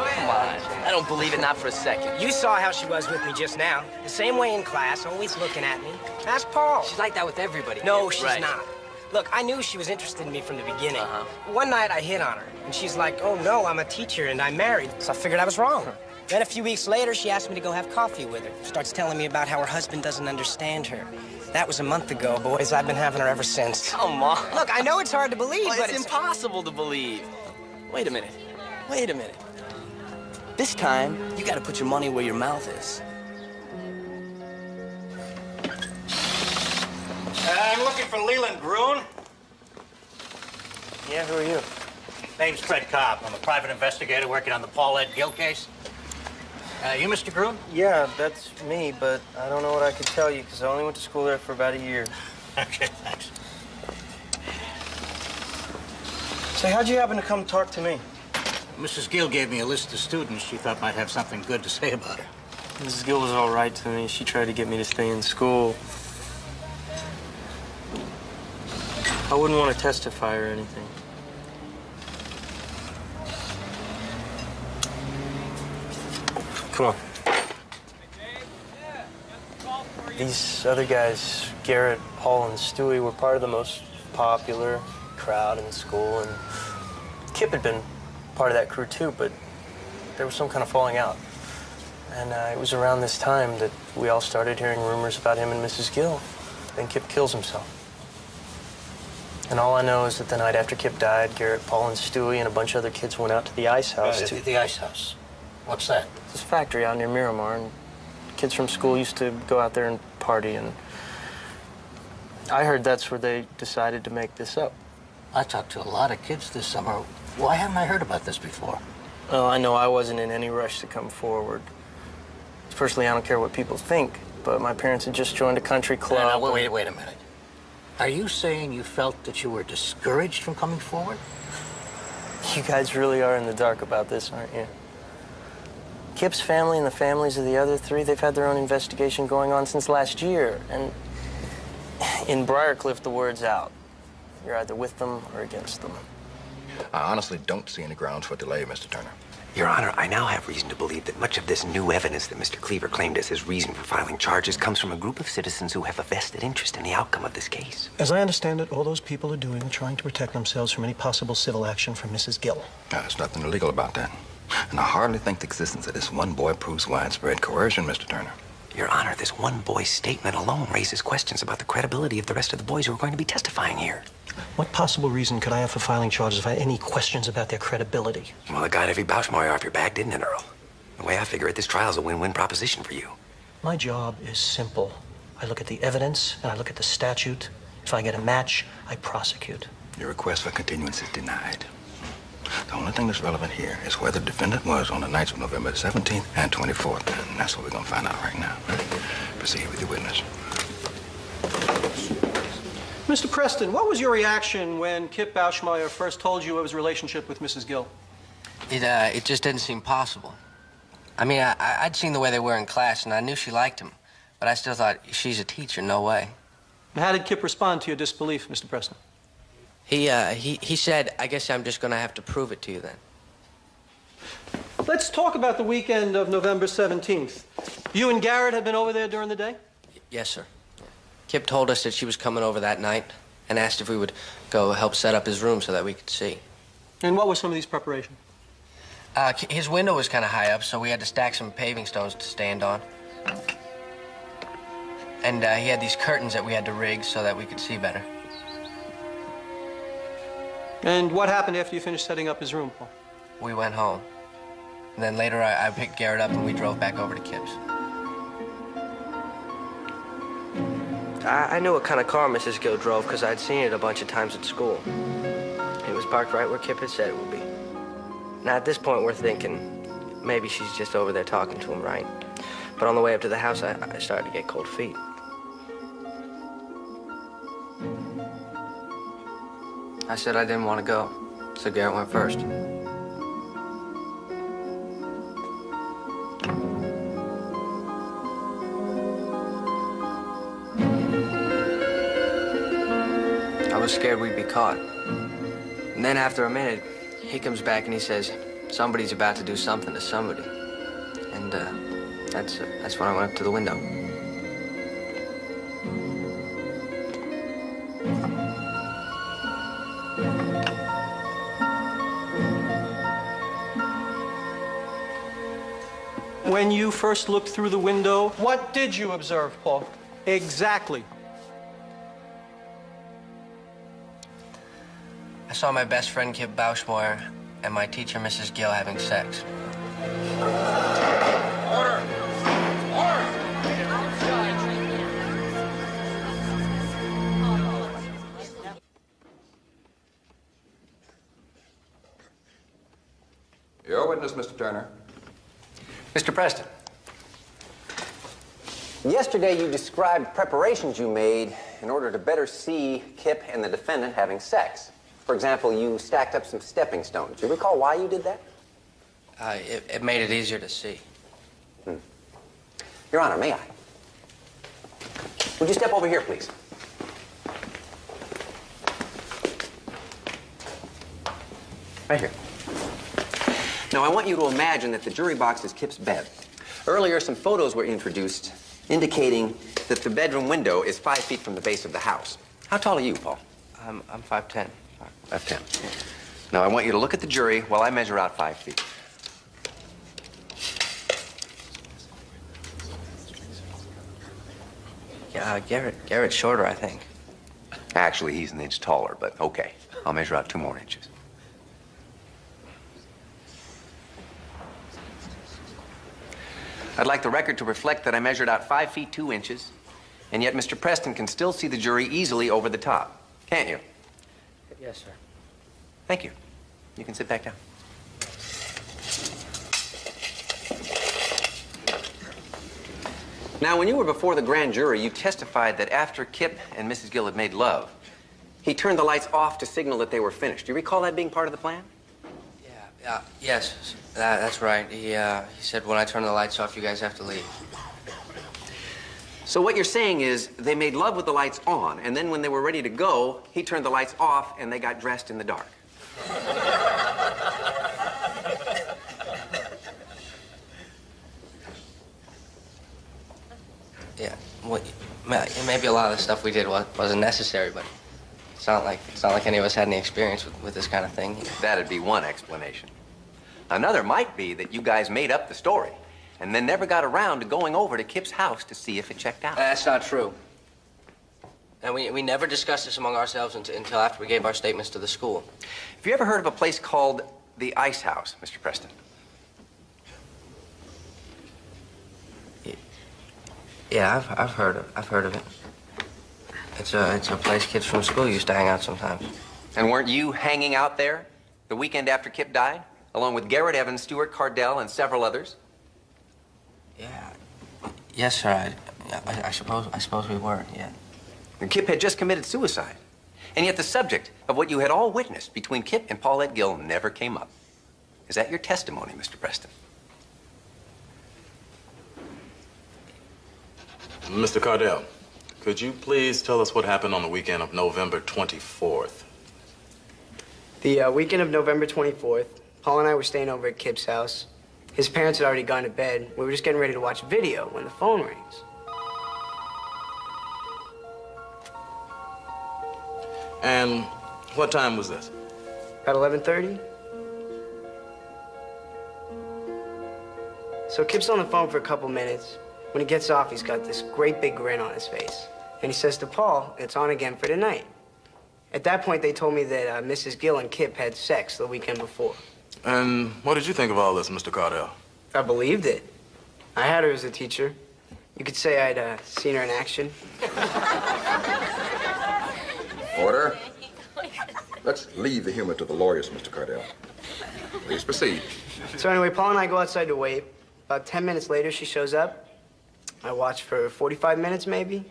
[SPEAKER 9] Come on. I don't believe it, not for a second.
[SPEAKER 21] You saw how she was with me just now. The same way in class, always looking at me. Ask Paul.
[SPEAKER 9] She's like that with everybody.
[SPEAKER 21] No, she's
[SPEAKER 9] Right.
[SPEAKER 21] not. Look, I knew she was interested in me from the beginning. One night I hit on her, and she's like, oh no, I'm a teacher and I'm married. So I figured I was wrong. Then a few weeks later, she asked me to go have coffee with her. Starts telling me about how her husband doesn't understand her. That was a month ago, boys. I've been having her ever since.
[SPEAKER 9] Come on.
[SPEAKER 21] Look, I know it's hard to believe,
[SPEAKER 9] Well,
[SPEAKER 21] but
[SPEAKER 9] it's impossible to believe. Wait a minute. Wait a minute. This time, you gotta put your money where your mouth is.
[SPEAKER 14] I'm looking for Leland Grun.
[SPEAKER 9] Yeah, who are you?
[SPEAKER 14] Name's Fred Cobb. I'm a private investigator working on the Paulette Gill case. You Mr. Grun?
[SPEAKER 22] Yeah, that's me, but I don't know what I could tell you because I only went to school there for about a year.
[SPEAKER 14] Okay, thanks.
[SPEAKER 22] Say, how'd you happen to come talk to me?
[SPEAKER 14] Mrs. Gill gave me a list of students she thought might have something good to say about her.
[SPEAKER 22] Mrs. Gill was all right to me. She tried to get me to stay in school. I wouldn't want to testify or anything. Come on. These other guys, Garrett, Paul, and Stewie, were part of the most popular crowd in school, and Kip had been part of that crew too, but there was some kind of falling out. And it was around this time that we all started hearing rumors about him and Mrs. Gill. Then Kip kills himself. And all I know is that the night after Kip died, Garrett, Paul, and Stewie and a bunch of other kids went out to the ice house to...
[SPEAKER 14] The ice house. What's that?
[SPEAKER 22] It's a factory out near Miramar, and kids from school used to go out there and party, and I heard that's where they decided to make this up.
[SPEAKER 14] I talked to a lot of kids this summer. Why haven't I heard about this before?
[SPEAKER 22] Oh, I know I wasn't in any rush to come forward. Personally, I don't care what people think, but my parents had just joined a country club.
[SPEAKER 14] No, wait a minute. Are you saying you felt that you were discouraged from coming forward?
[SPEAKER 22] You guys really are in the dark about this, aren't you? Kip's family and the families of the other three, they've had their own investigation going on since last year. And in Briarcliff, the word's out. You're either with them or against them.
[SPEAKER 23] I honestly don't see any grounds for delay, Mr. Turner.
[SPEAKER 6] Your Honor, I now have reason to believe that much of this new evidence that Mr. Cleaver claimed as his reason for filing charges comes from a group of citizens who have a vested interest in the outcome of this case.
[SPEAKER 11] As I understand it, all those people are doing is trying to protect themselves from any possible civil action from Mrs. Gill.
[SPEAKER 23] There's nothing illegal about that. And I hardly think the existence of this one boy proves widespread coercion, Mr. Turner.
[SPEAKER 6] Your Honor, this one boy's statement alone raises questions about the credibility of the rest of the boys who are going to be testifying here.
[SPEAKER 11] What possible reason could I have for filing charges if I had any questions about their credibility?
[SPEAKER 6] Well, it got every Bauschmeyer off your back, didn't it, Earl? The way I figure it, this trial's a win-win proposition for you.
[SPEAKER 11] My job is simple. I look at the evidence and I look at the statute. If I get a match, I prosecute.
[SPEAKER 23] Your request for continuance is denied. The only thing that's relevant here is where the defendant was on the nights of November 17th and 24th, and that's what we're going to find out right now. Proceed with your witness.
[SPEAKER 11] Mr. Preston, what was your reaction when Kip Bauschmeyer first told you of his relationship with Mrs. Gill?
[SPEAKER 24] It just didn't seem possible. I mean, I'd seen the way they were in class, and I knew she liked him, but I still thought, she's a teacher, no way.
[SPEAKER 11] And how did Kip respond to your disbelief, Mr. Preston?
[SPEAKER 24] He said, I guess I'm just gonna have to prove it to you then.
[SPEAKER 11] Let's talk about the weekend of November 17th. You and Garrett had been over there during the day?
[SPEAKER 24] Yes, sir. Kip told us that she was coming over that night and asked if we would go help set up his room so that we could see.
[SPEAKER 11] And what were some of these preparations?
[SPEAKER 24] His window was kind of high up, so we had to stack some paving stones to stand on. And he had these curtains that we had to rig so that we could see better.
[SPEAKER 11] And what happened after you finished setting up his room, Paul?
[SPEAKER 24] We went home. And then later I picked Garrett up and we drove back over to Kip's.
[SPEAKER 9] I knew what kind of car Mrs. Gill drove because I'd seen it a bunch of times at school. It was parked right where Kip had said it would be. Now, at this point, we're thinking maybe she's just over there talking to him, right? But on the way up to the house, I started to get cold feet. I said I didn't want to go, so Garrett went first.
[SPEAKER 24] was scared we'd be caught. And then after a minute, he comes back and he says, somebody's about to do something to somebody. And that's when I went up to the window.
[SPEAKER 11] When you first looked through the window, what did you observe, Paul? Exactly.
[SPEAKER 24] I saw my best friend, Kip Bauschmoyer, and my teacher, Mrs. Gill, having sex.
[SPEAKER 23] Order! Order! Your witness, Mr. Turner.
[SPEAKER 6] Mr. Preston, yesterday you described preparations you made in order to better see Kip and the defendant having sex. For example, you stacked up some stepping stones. Do you recall why you did that?
[SPEAKER 24] It made it easier to see.
[SPEAKER 6] Your Honor, may I? Would you step over here, please? Right here. Now, I want you to imagine that the jury box is Kip's bed. Earlier, some photos were introduced indicating that the bedroom window is 5 feet from the base of the house. How tall are you, Paul?
[SPEAKER 24] I'm 5'10".
[SPEAKER 6] 5'10". Now, I want you to look at the jury while I measure out 5 feet.
[SPEAKER 24] Yeah, Garrett's shorter, I think.
[SPEAKER 6] Actually, he's an inch taller, but okay. I'll measure out 2 more inches. I'd like the record to reflect that I measured out 5 feet 2 inches, and yet Mr. Preston can still see the jury easily over the top. Can't you?
[SPEAKER 24] Yes, sir.
[SPEAKER 6] Thank you. You can sit back down. Now, when you were before the grand jury, you testified that after Kip and Mrs. Gill had made love, he turned the lights off to signal that they were finished. Do you recall that being part of the plan?
[SPEAKER 24] Yes, that's right. He said, when I turn the lights off, you guys have to leave.
[SPEAKER 6] So what you're saying is they made love with the lights on, and then when they were ready to go, he turned the lights off and they got dressed in the dark.
[SPEAKER 24] Yeah, well, maybe a lot of the stuff we did wasn't necessary, but it's not like any of us had any experience with this kind of thing.
[SPEAKER 6] That'd be one explanation. Another might be that you guys made up the story and then never got around to going over to Kip's house to see if it checked out.
[SPEAKER 24] That's not true. And we never discussed this among ourselves until after we gave our statements to the school.
[SPEAKER 6] Have you ever heard of a place called the Ice House, Mr. Preston?
[SPEAKER 24] Yeah, I've heard of it. It's a place kids from school used to hang out sometimes.
[SPEAKER 6] And weren't you hanging out there the weekend after Kip died, along with Garrett Evans, Stuart Cardell, and several others?
[SPEAKER 24] Yeah. Yes, sir. I suppose we were. Yeah.
[SPEAKER 6] And Kip had just committed suicide, and yet the subject of what you had all witnessed between Kip and Paulette Gill never came up. Is that your testimony, Mr. Preston?
[SPEAKER 12] Mr. Cardell, could you please tell us what happened on the weekend of November 24th?
[SPEAKER 22] The weekend of November 24th, Paul and I were staying over at Kip's house. His parents had already gone to bed. We were just getting ready to watch video when the phone rings.
[SPEAKER 12] And what time was this?
[SPEAKER 22] About 11:30. So Kip's on the phone for a couple minutes. When he gets off, he's got this great big grin on his face. And he says to Paul, "It's on again for tonight." At that point, they told me that Mrs. Gill and Kip had sex the weekend before.
[SPEAKER 12] And what did you think of all this, Mr. Cardell?
[SPEAKER 22] I believed it. I had her as a teacher. You could say I'd seen her in action.
[SPEAKER 23] Order. Let's leave the humor to the lawyers, Mr. Cardell. Please proceed.
[SPEAKER 22] So anyway, Paul and I go outside to wait. About 10 minutes later, she shows up. I watch for 45 minutes, maybe.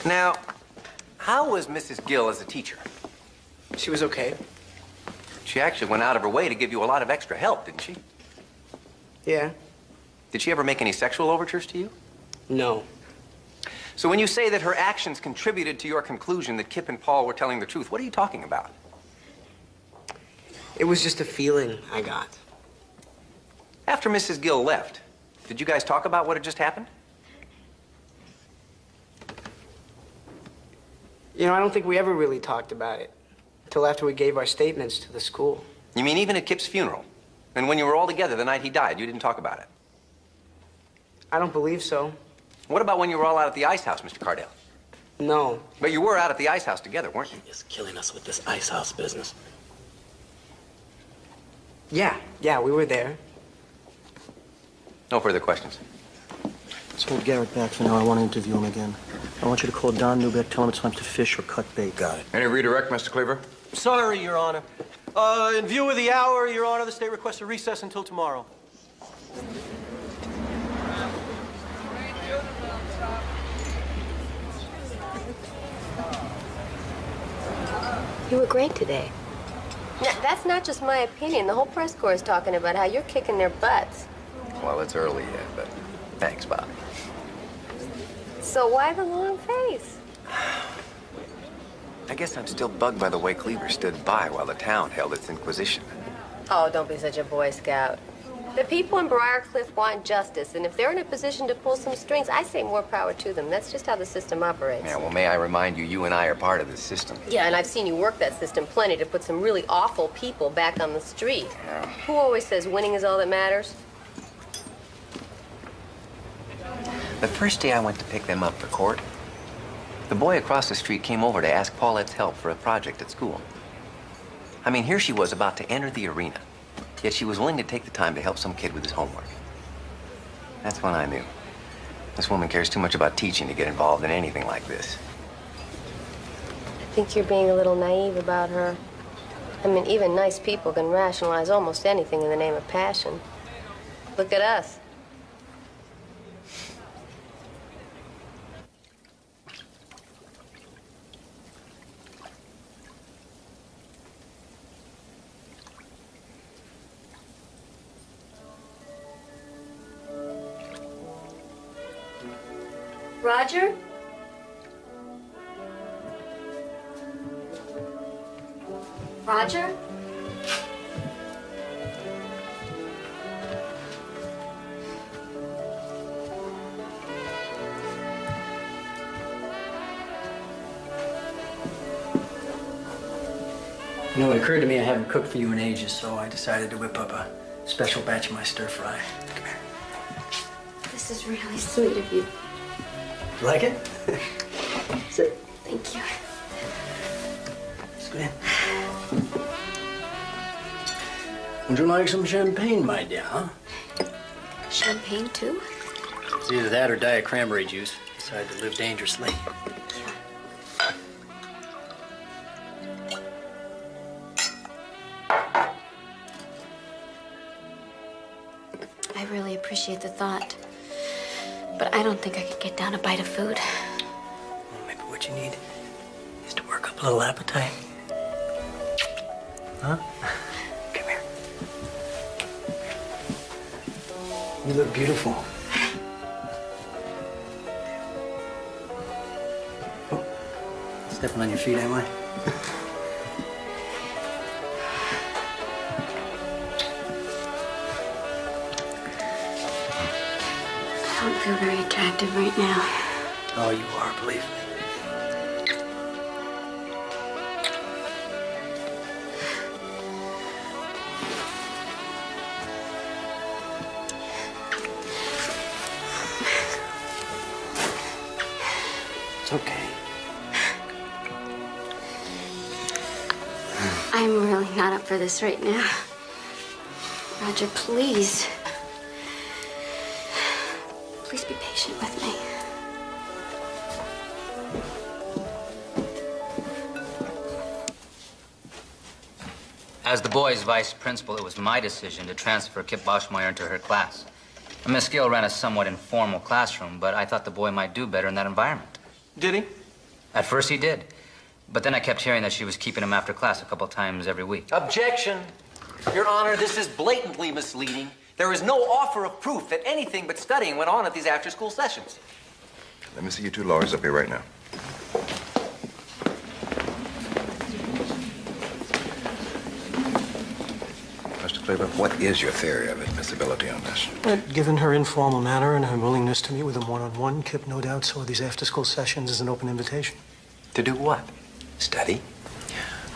[SPEAKER 6] Now, how was Mrs. Gill as a teacher?
[SPEAKER 21] She was okay.
[SPEAKER 6] She actually went out of her way to give you a lot of extra help, didn't she?
[SPEAKER 21] Yeah.
[SPEAKER 6] Did she ever make any sexual overtures to you?
[SPEAKER 21] No.
[SPEAKER 6] So when you say that her actions contributed to your conclusion that Kip and Paul were telling the truth, what are you talking about?
[SPEAKER 21] It was just a feeling I got.
[SPEAKER 6] After Mrs. Gill left, did you guys talk about what had just happened?
[SPEAKER 21] You know, I don't think we ever really talked about it until after we gave our statements to the school.
[SPEAKER 6] You mean even at Kip's funeral? And when you were all together the night he died, you didn't talk about it?
[SPEAKER 21] I don't believe so.
[SPEAKER 6] What about when you were all out at the ice house, Mr. Cardell?
[SPEAKER 21] No.
[SPEAKER 6] But you were out at the ice house together, weren't you?
[SPEAKER 16] He's killing us with this ice house business.
[SPEAKER 21] Yeah, we were there.
[SPEAKER 6] No further questions.
[SPEAKER 11] Let's hold Garrett back for now. I want to interview him again. I want you to call Don Newbeck, tell him it's time to fish or cut bait.
[SPEAKER 23] Got it. Any redirect, Mr. Cleaver?
[SPEAKER 11] Sorry, Your Honor. In view of the hour, Your Honor, the state requests a recess until tomorrow.
[SPEAKER 4] You were great today. Now, that's not just my opinion. The whole press corps is talking about how you're kicking their butts.
[SPEAKER 6] Well, it's early yet, but thanks, Bobby.
[SPEAKER 4] So why the long face?
[SPEAKER 6] I guess I'm still bugged by the way Cleaver stood by while the town held its inquisition.
[SPEAKER 4] Oh, don't be such a Boy Scout. The people in Briarcliff want justice, and if they're in a position to pull some strings, I say more power to them. That's just how the system operates.
[SPEAKER 6] Yeah, well, may I remind you, you and I are part of the system.
[SPEAKER 4] Yeah, and I've seen you work that system plenty to put some really awful people back on the street.
[SPEAKER 6] Yeah.
[SPEAKER 4] Who always says winning is all that matters?
[SPEAKER 6] The first day I went to pick them up for court, the boy across the street came over to ask Paulette's help for a project at school. I mean, here she was about to enter the arena, yet she was willing to take the time to help some kid with his homework. That's when I knew. This woman cares too much about teaching to get involved in anything like this.
[SPEAKER 4] I think you're being a little naive about her. I mean, even nice people can rationalize almost anything in the name of passion. Look at us. Roger? Roger?
[SPEAKER 22] You know, it occurred to me I haven't cooked for you in ages, so I decided to whip up a special batch of my stir fry. Come here.
[SPEAKER 4] This is really sweet of you.
[SPEAKER 22] You like it? Sit.
[SPEAKER 4] Thank you.
[SPEAKER 22] Let's go in. Would you like some champagne, my dear, huh?
[SPEAKER 4] Champagne, too?
[SPEAKER 22] It's either that or Diet cranberry juice. Decided to live dangerously.
[SPEAKER 1] I really appreciate the thought. But I don't think I could get down a bite of food.
[SPEAKER 22] Well, maybe what you need is to work up a little appetite. Huh? Come here. You look beautiful. Oh, stepping on your feet, am I?
[SPEAKER 1] I don't feel very attractive right now.
[SPEAKER 22] Oh, you are, believe me. It's okay.
[SPEAKER 1] I'm really not up for this right now. Roger, please. Please be patient with me.
[SPEAKER 3] As the boys' vice principal, it was my decision to transfer Kip Boschmeyer into her class. Miss Gill ran a somewhat informal classroom, but I thought the boy might do better in that environment.
[SPEAKER 11] Did he?
[SPEAKER 3] At first he did. But then I kept hearing that she was keeping him after class a couple times every week.
[SPEAKER 6] Objection. Your Honor, this is blatantly misleading. There is no offer of proof that anything but studying went on at these after-school sessions.
[SPEAKER 23] Let me see you two lawyers up here right now. Mr. Cleaver, what is your theory of admissibility on this?
[SPEAKER 11] Given her informal manner and her willingness to meet with him one-on-one, Kip no doubt saw these after-school sessions as an open invitation.
[SPEAKER 6] To do what? Study?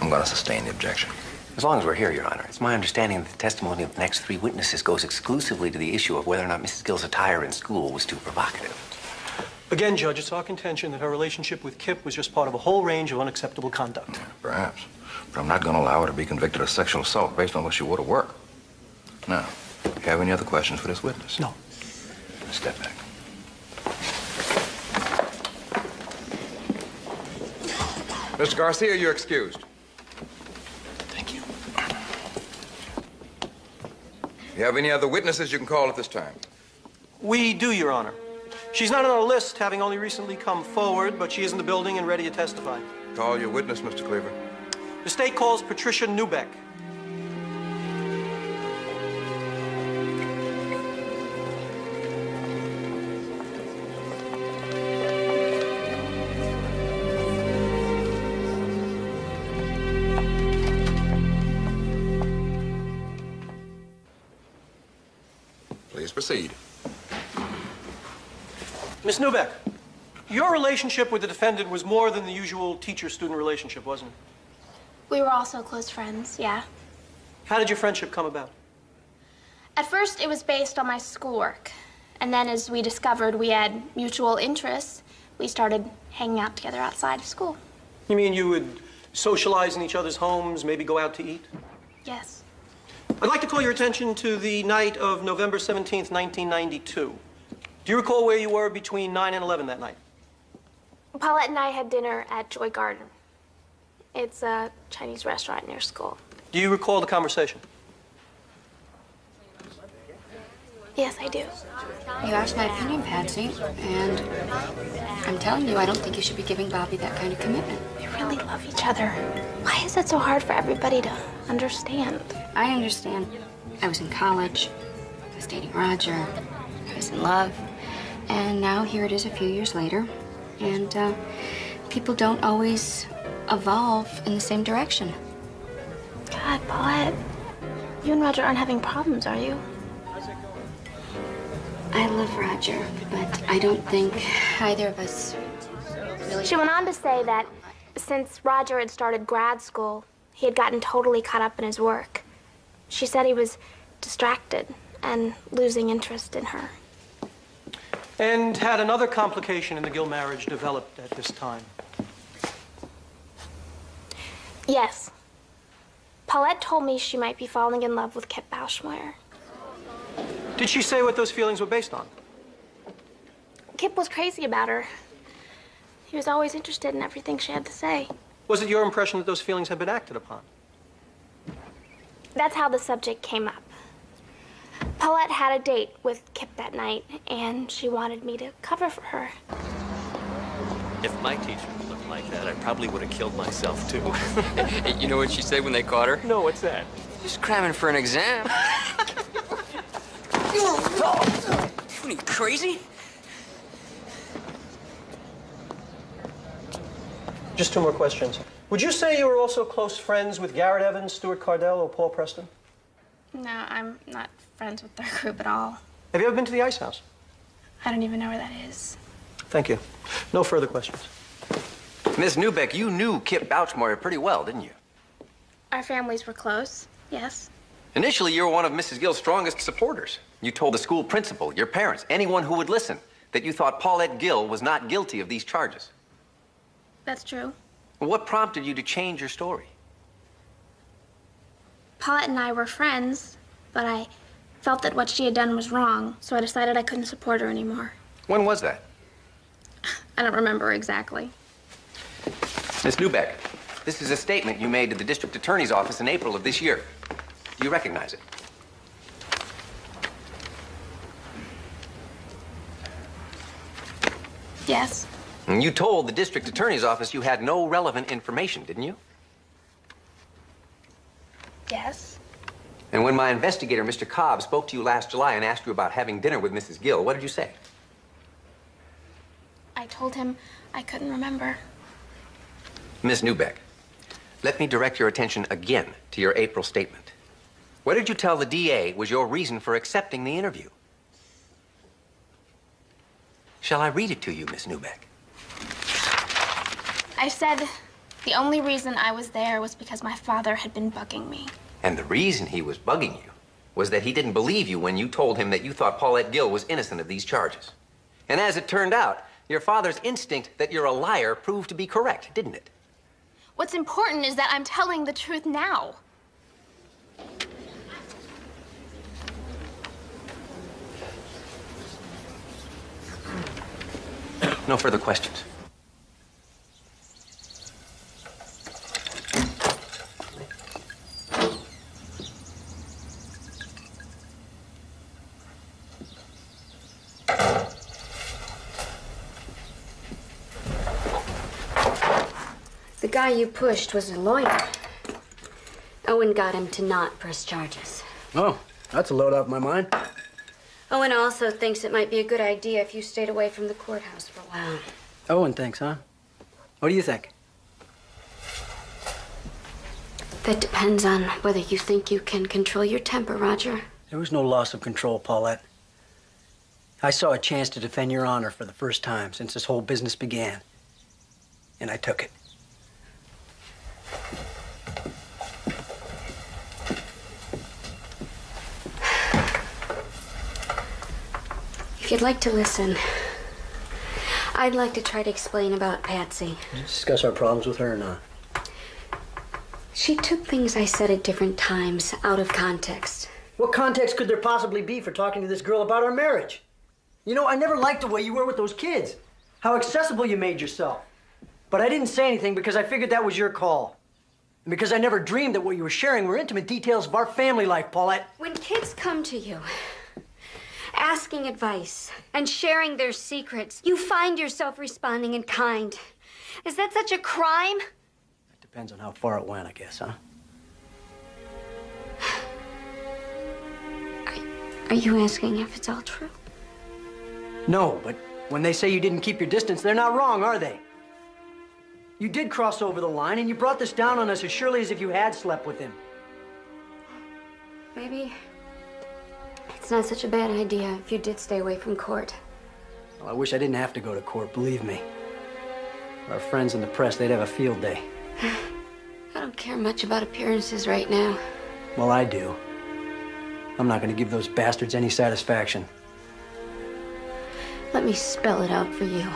[SPEAKER 23] I'm going to sustain the objection.
[SPEAKER 6] As long as we're here, Your Honor, it's my understanding that the testimony of the next three witnesses goes exclusively to the issue of whether or not Mrs. Gill's attire in school was too provocative.
[SPEAKER 11] Again, Judge, it's our contention that her relationship with Kip was just part of a whole range of unacceptable conduct.
[SPEAKER 23] Perhaps. But I'm not going to allow her to be convicted of sexual assault based on what she wore to work. Now, do you have any other questions for this witness?
[SPEAKER 11] No.
[SPEAKER 23] Step back. Mr. Garcia, you're excused.
[SPEAKER 11] Thank you.
[SPEAKER 23] You have any other witnesses you can call at this time?
[SPEAKER 11] We do, Your Honor. She's not on our list, having only recently come forward, but she is in the building and ready to testify.
[SPEAKER 23] Call your witness, Mr. Cleaver.
[SPEAKER 11] The state calls Patricia Newbeck.
[SPEAKER 23] Please proceed.
[SPEAKER 11] Miss Newbeck, your relationship with the defendant was more than the usual teacher-student relationship, wasn't it?
[SPEAKER 2] We were also close friends, yeah.
[SPEAKER 11] How did your friendship come about?
[SPEAKER 2] At first, it was based on my schoolwork. And then as we discovered we had mutual interests, we started hanging out together outside of school.
[SPEAKER 11] You mean you would socialize in each other's homes, maybe go out to eat?
[SPEAKER 2] Yes.
[SPEAKER 11] I'd like to call your attention to the night of November 17th, 1992. Do you recall where you were between 9 and 11 that night?
[SPEAKER 2] Paulette and I had dinner at Joy Garden. It's a Chinese restaurant near school.
[SPEAKER 11] Do you recall the conversation?
[SPEAKER 2] Yes, I do.
[SPEAKER 1] You asked my opinion, Patsy, and I'm telling you, I don't think you should be giving Bobby that kind of commitment.
[SPEAKER 2] We really love each other. Why is it so hard for everybody to understand?
[SPEAKER 1] I understand. I was in college. I was dating Roger. I was in love. And now here it is a few years later. And people don't always evolve in the same direction.
[SPEAKER 2] God, Paulette, you and Roger aren't having problems, are you?
[SPEAKER 1] I love Roger, but I don't think either of us really...
[SPEAKER 2] She went on to say that since Roger had started grad school, he had gotten totally caught up in his work. She said he was distracted and losing interest in her.
[SPEAKER 11] And had another complication in the Gill marriage developed at this time?
[SPEAKER 2] Yes. Paulette told me she might be falling in love with Kip Bauschmeyer.
[SPEAKER 11] Did she say what those feelings were based on?
[SPEAKER 2] Kip was crazy about her. He was always interested in everything she had to say.
[SPEAKER 11] Was it your impression that those feelings had been acted upon?
[SPEAKER 2] That's how the subject came up. Paulette had a date with Kip that night, and she wanted me to cover for her.
[SPEAKER 5] If my teacher looked like that, I probably would have killed myself, too. You know what she said when they caught her?
[SPEAKER 11] No, what's that?
[SPEAKER 24] She's cramming for an exam.
[SPEAKER 5] What are you, crazy?
[SPEAKER 11] Just two more questions. Would you say you were also close friends with Garrett Evans, Stuart Cardell, or Paul Preston?
[SPEAKER 2] No, I'm not friends with their group at all.
[SPEAKER 11] Have you ever been to the Ice House?
[SPEAKER 2] I don't even know where that is.
[SPEAKER 11] Thank you. No further questions.
[SPEAKER 6] Miss Newbeck, you knew Kip Bauschmeyer pretty well, didn't you?
[SPEAKER 2] Our families were close, yes.
[SPEAKER 6] Initially, you were one of Mrs. Gill's strongest supporters. You told the school principal, your parents, anyone who would listen, that you thought Paulette Gill was not guilty of these charges.
[SPEAKER 2] That's true.
[SPEAKER 6] What prompted you to change your story?
[SPEAKER 2] Paulette and I were friends, but I felt that what she had done was wrong, so I decided I couldn't support her anymore.
[SPEAKER 6] When was that?
[SPEAKER 2] I don't remember exactly.
[SPEAKER 6] Miss Newbeck, this is a statement you made to the district attorney's office in April of this year. Do you recognize it?
[SPEAKER 2] Yes.
[SPEAKER 6] And you told the district attorney's office you had no relevant information, didn't you?
[SPEAKER 2] Yes.
[SPEAKER 6] And when my investigator, Mr. Cobb, spoke to you last July and asked you about having dinner with Mrs. Gill, what did you say?
[SPEAKER 2] I told him I couldn't remember.
[SPEAKER 6] Miss Newbeck, let me direct your attention again to your April statement. What did you tell the DA was your reason for accepting the interview? Shall I read it to you, Miss Newbeck?
[SPEAKER 2] I said the only reason I was there was because my father had been bugging me.
[SPEAKER 6] And the reason he was bugging you was that he didn't believe you when you told him that you thought Paulette Gill was innocent of these charges. And as it turned out, your father's instinct that you're a liar proved to be correct, didn't it?
[SPEAKER 2] What's important is that I'm telling the truth now.
[SPEAKER 6] No further questions.
[SPEAKER 1] The guy you pushed was a lawyer. Owen got him to not press charges.
[SPEAKER 10] Oh, that's a load off my mind.
[SPEAKER 1] Owen also thinks it might be a good idea if you stayed away from the courthouse for a while.
[SPEAKER 10] Owen thinks, huh? What do you think?
[SPEAKER 1] That depends on whether you think you can control your temper, Roger.
[SPEAKER 10] There was no loss of control, Paulette. I saw a chance to defend your honor for the first time since this whole business began. And I took it.
[SPEAKER 1] If you'd like to listen, I'd like to try to explain about Patsy.
[SPEAKER 10] Did you discuss our problems with her or not?
[SPEAKER 1] She took things I said at different times out of context.
[SPEAKER 10] What context could there possibly be for talking to this girl about our marriage? You know, I never liked the way you were with those kids. How accessible you made yourself. But I didn't say anything because I figured that was your call. And because I never dreamed that what you were sharing were intimate details of our family life, Paulette.
[SPEAKER 1] When kids come to you, asking advice and sharing their secrets, you find yourself responding in kind. Is that such a crime?
[SPEAKER 10] It depends on how far it went, I guess, huh?
[SPEAKER 1] Are you asking if it's all true?
[SPEAKER 10] No, but when they say you didn't keep your distance, they're not wrong, are they? You did cross over the line, and you brought this down on us as surely as if you had slept with him.
[SPEAKER 1] Maybe it's not such a bad idea if you did stay away from court.
[SPEAKER 10] Well, I wish I didn't have to go to court, believe me. Our friends in the press, they'd have a field day.
[SPEAKER 1] I don't care much about appearances right now.
[SPEAKER 10] Well, I do. I'm not going to give those bastards any satisfaction.
[SPEAKER 1] Let me spell it out for you.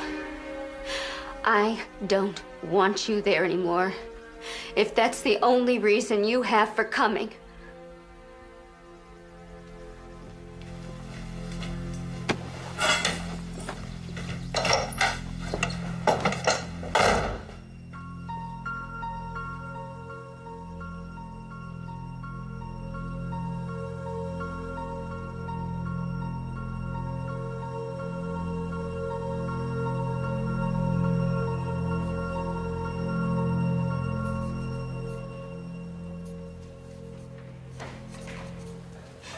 [SPEAKER 1] I don't want you there anymore. If that's the only reason you have for coming.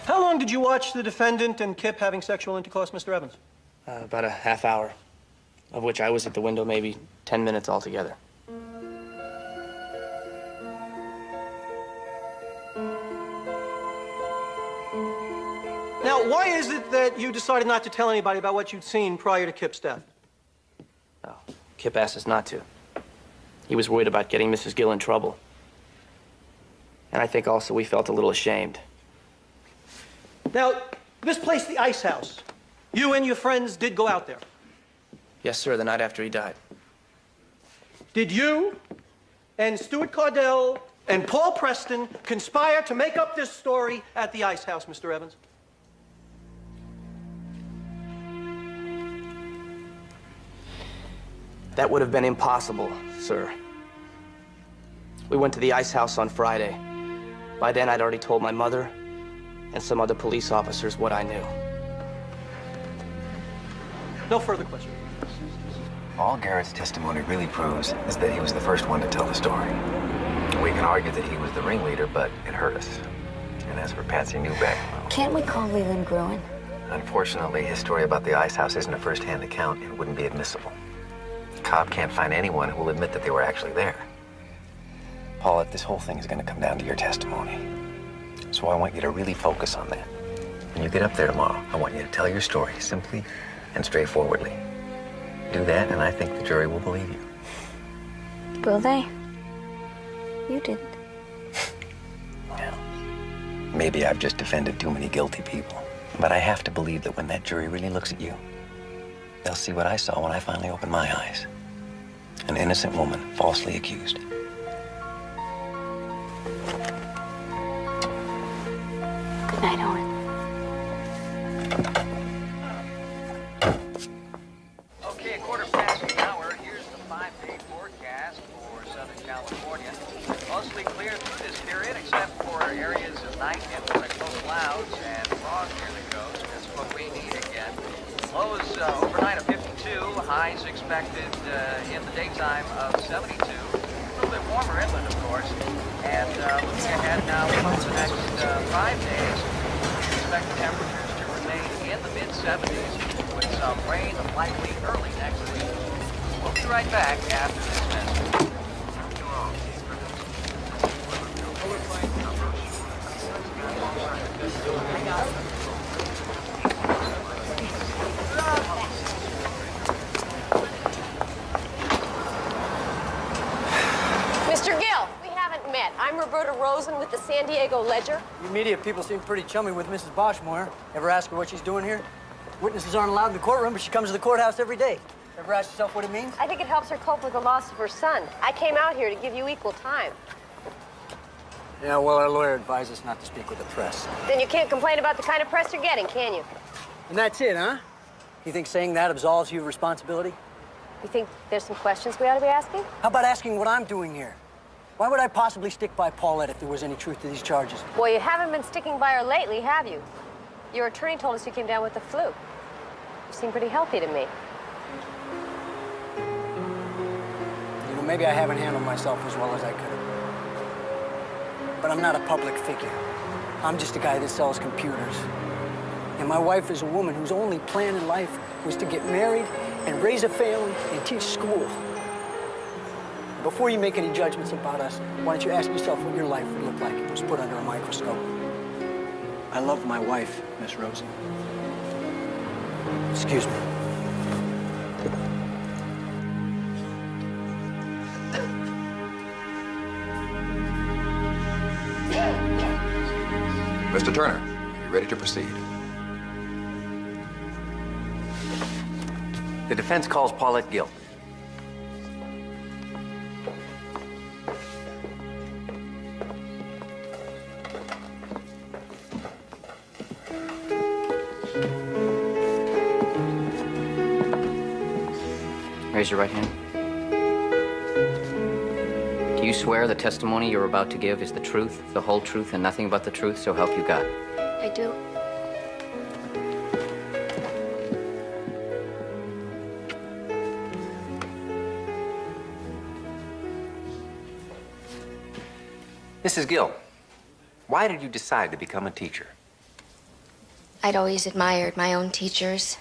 [SPEAKER 11] How long did you watch the defendant and Kip having sexual intercourse, Mr. Evans?
[SPEAKER 22] About a half hour, of which I was at the window maybe 10 minutes altogether.
[SPEAKER 11] Now, why is it that you decided not to tell anybody about what you'd seen prior to Kip's death?
[SPEAKER 22] Oh, Kip asked us not to. He was worried about getting Mrs. Gill in trouble. And I think also we felt a little ashamed.
[SPEAKER 11] Now, this place, the Ice House, you and your friends did go out there.
[SPEAKER 22] Yes, sir, the night after he died.
[SPEAKER 11] Did you and Stuart Cardell and Paul Preston conspire to make up this story at the Ice House, Mr. Evans?
[SPEAKER 22] That would have been impossible, sir. We went to the Ice House on Friday. By then, I'd already told my mother and some other police officers what I knew.
[SPEAKER 11] No further questions.
[SPEAKER 6] All Garrett's testimony really proves is that he was the first one to tell the story. We can argue that he was the ringleader, but it hurt us. And as for Patsy Newbeck,
[SPEAKER 1] Can't we call Leland Gruen?
[SPEAKER 6] unfortunately, his story about the ice house isn't a first-hand account and wouldn't be admissible. Cobb can't find anyone who will admit that they were actually there. Paulette, this whole thing is going to come down to your testimony. So I want you to really focus on that. When you get up there tomorrow, I want you to tell your story simply and straightforwardly. Do that, and I think the jury will believe you.
[SPEAKER 1] Will they? You didn't.
[SPEAKER 6] Maybe I've just defended too many guilty people. But I have to believe that when that jury really looks at you, they'll see what I saw when I finally opened my eyes. An innocent woman falsely accused.
[SPEAKER 1] Good night, Owen.
[SPEAKER 7] Okay, 1:15. Here's the 5-day forecast for Southern California. Mostly clear through this period, except for areas of night influence of clouds and fog near the coast. That's what we need again. Lows overnight of 52, highs expected in the daytime of 72. A little bit warmer inland, of course. And looking ahead now for the next 5 days, we expect temperatures to remain in the mid-70s with some rain likely early next week. We'll be right back after this message.
[SPEAKER 4] Mr. Gill, we haven't met. I'm Roberta Rosen with the San Diego Ledger.
[SPEAKER 10] You media people seem pretty chummy with Mrs. Boschmoyer. Ever ask her what she's doing here? Witnesses aren't allowed in the courtroom, but she comes to the courthouse every day. Ever ask yourself what it means?
[SPEAKER 4] I think it helps her cope with the loss of her son. I came out here to give you equal time.
[SPEAKER 10] Yeah, well, our lawyer advised us not to speak with the press.
[SPEAKER 4] Then you can't complain about the kind of press you're getting, can you?
[SPEAKER 10] And that's it, huh? You think saying that absolves you of responsibility?
[SPEAKER 4] You think there's some questions we ought to be asking?
[SPEAKER 10] How about asking what I'm doing here? Why would I possibly stick by Paulette if there was any truth to these charges?
[SPEAKER 4] Well, you haven't been sticking by her lately, have you? Your attorney told us you came down with the flu. You seem pretty healthy to me.
[SPEAKER 10] You know, maybe I haven't handled myself as well as I could have. But I'm not a public figure. I'm just a guy that sells computers. And my wife is a woman whose only plan in life was to get married and raise a family and teach school. Before you make any judgments about us, why don't you ask yourself what your life would look like if it was put under a microscope? I love my wife, Miss Rosen. Excuse me.
[SPEAKER 23] Mr. Turner, are you ready to proceed?
[SPEAKER 6] The defense calls Paulette Gill.
[SPEAKER 3] Raise your right hand. Do you swear the testimony you're about to give is the truth, the whole truth, and nothing but the truth, so help you God?
[SPEAKER 1] I do.
[SPEAKER 6] Mrs. Gill, why did you decide to become a teacher?
[SPEAKER 1] I'd always admired my own teachers,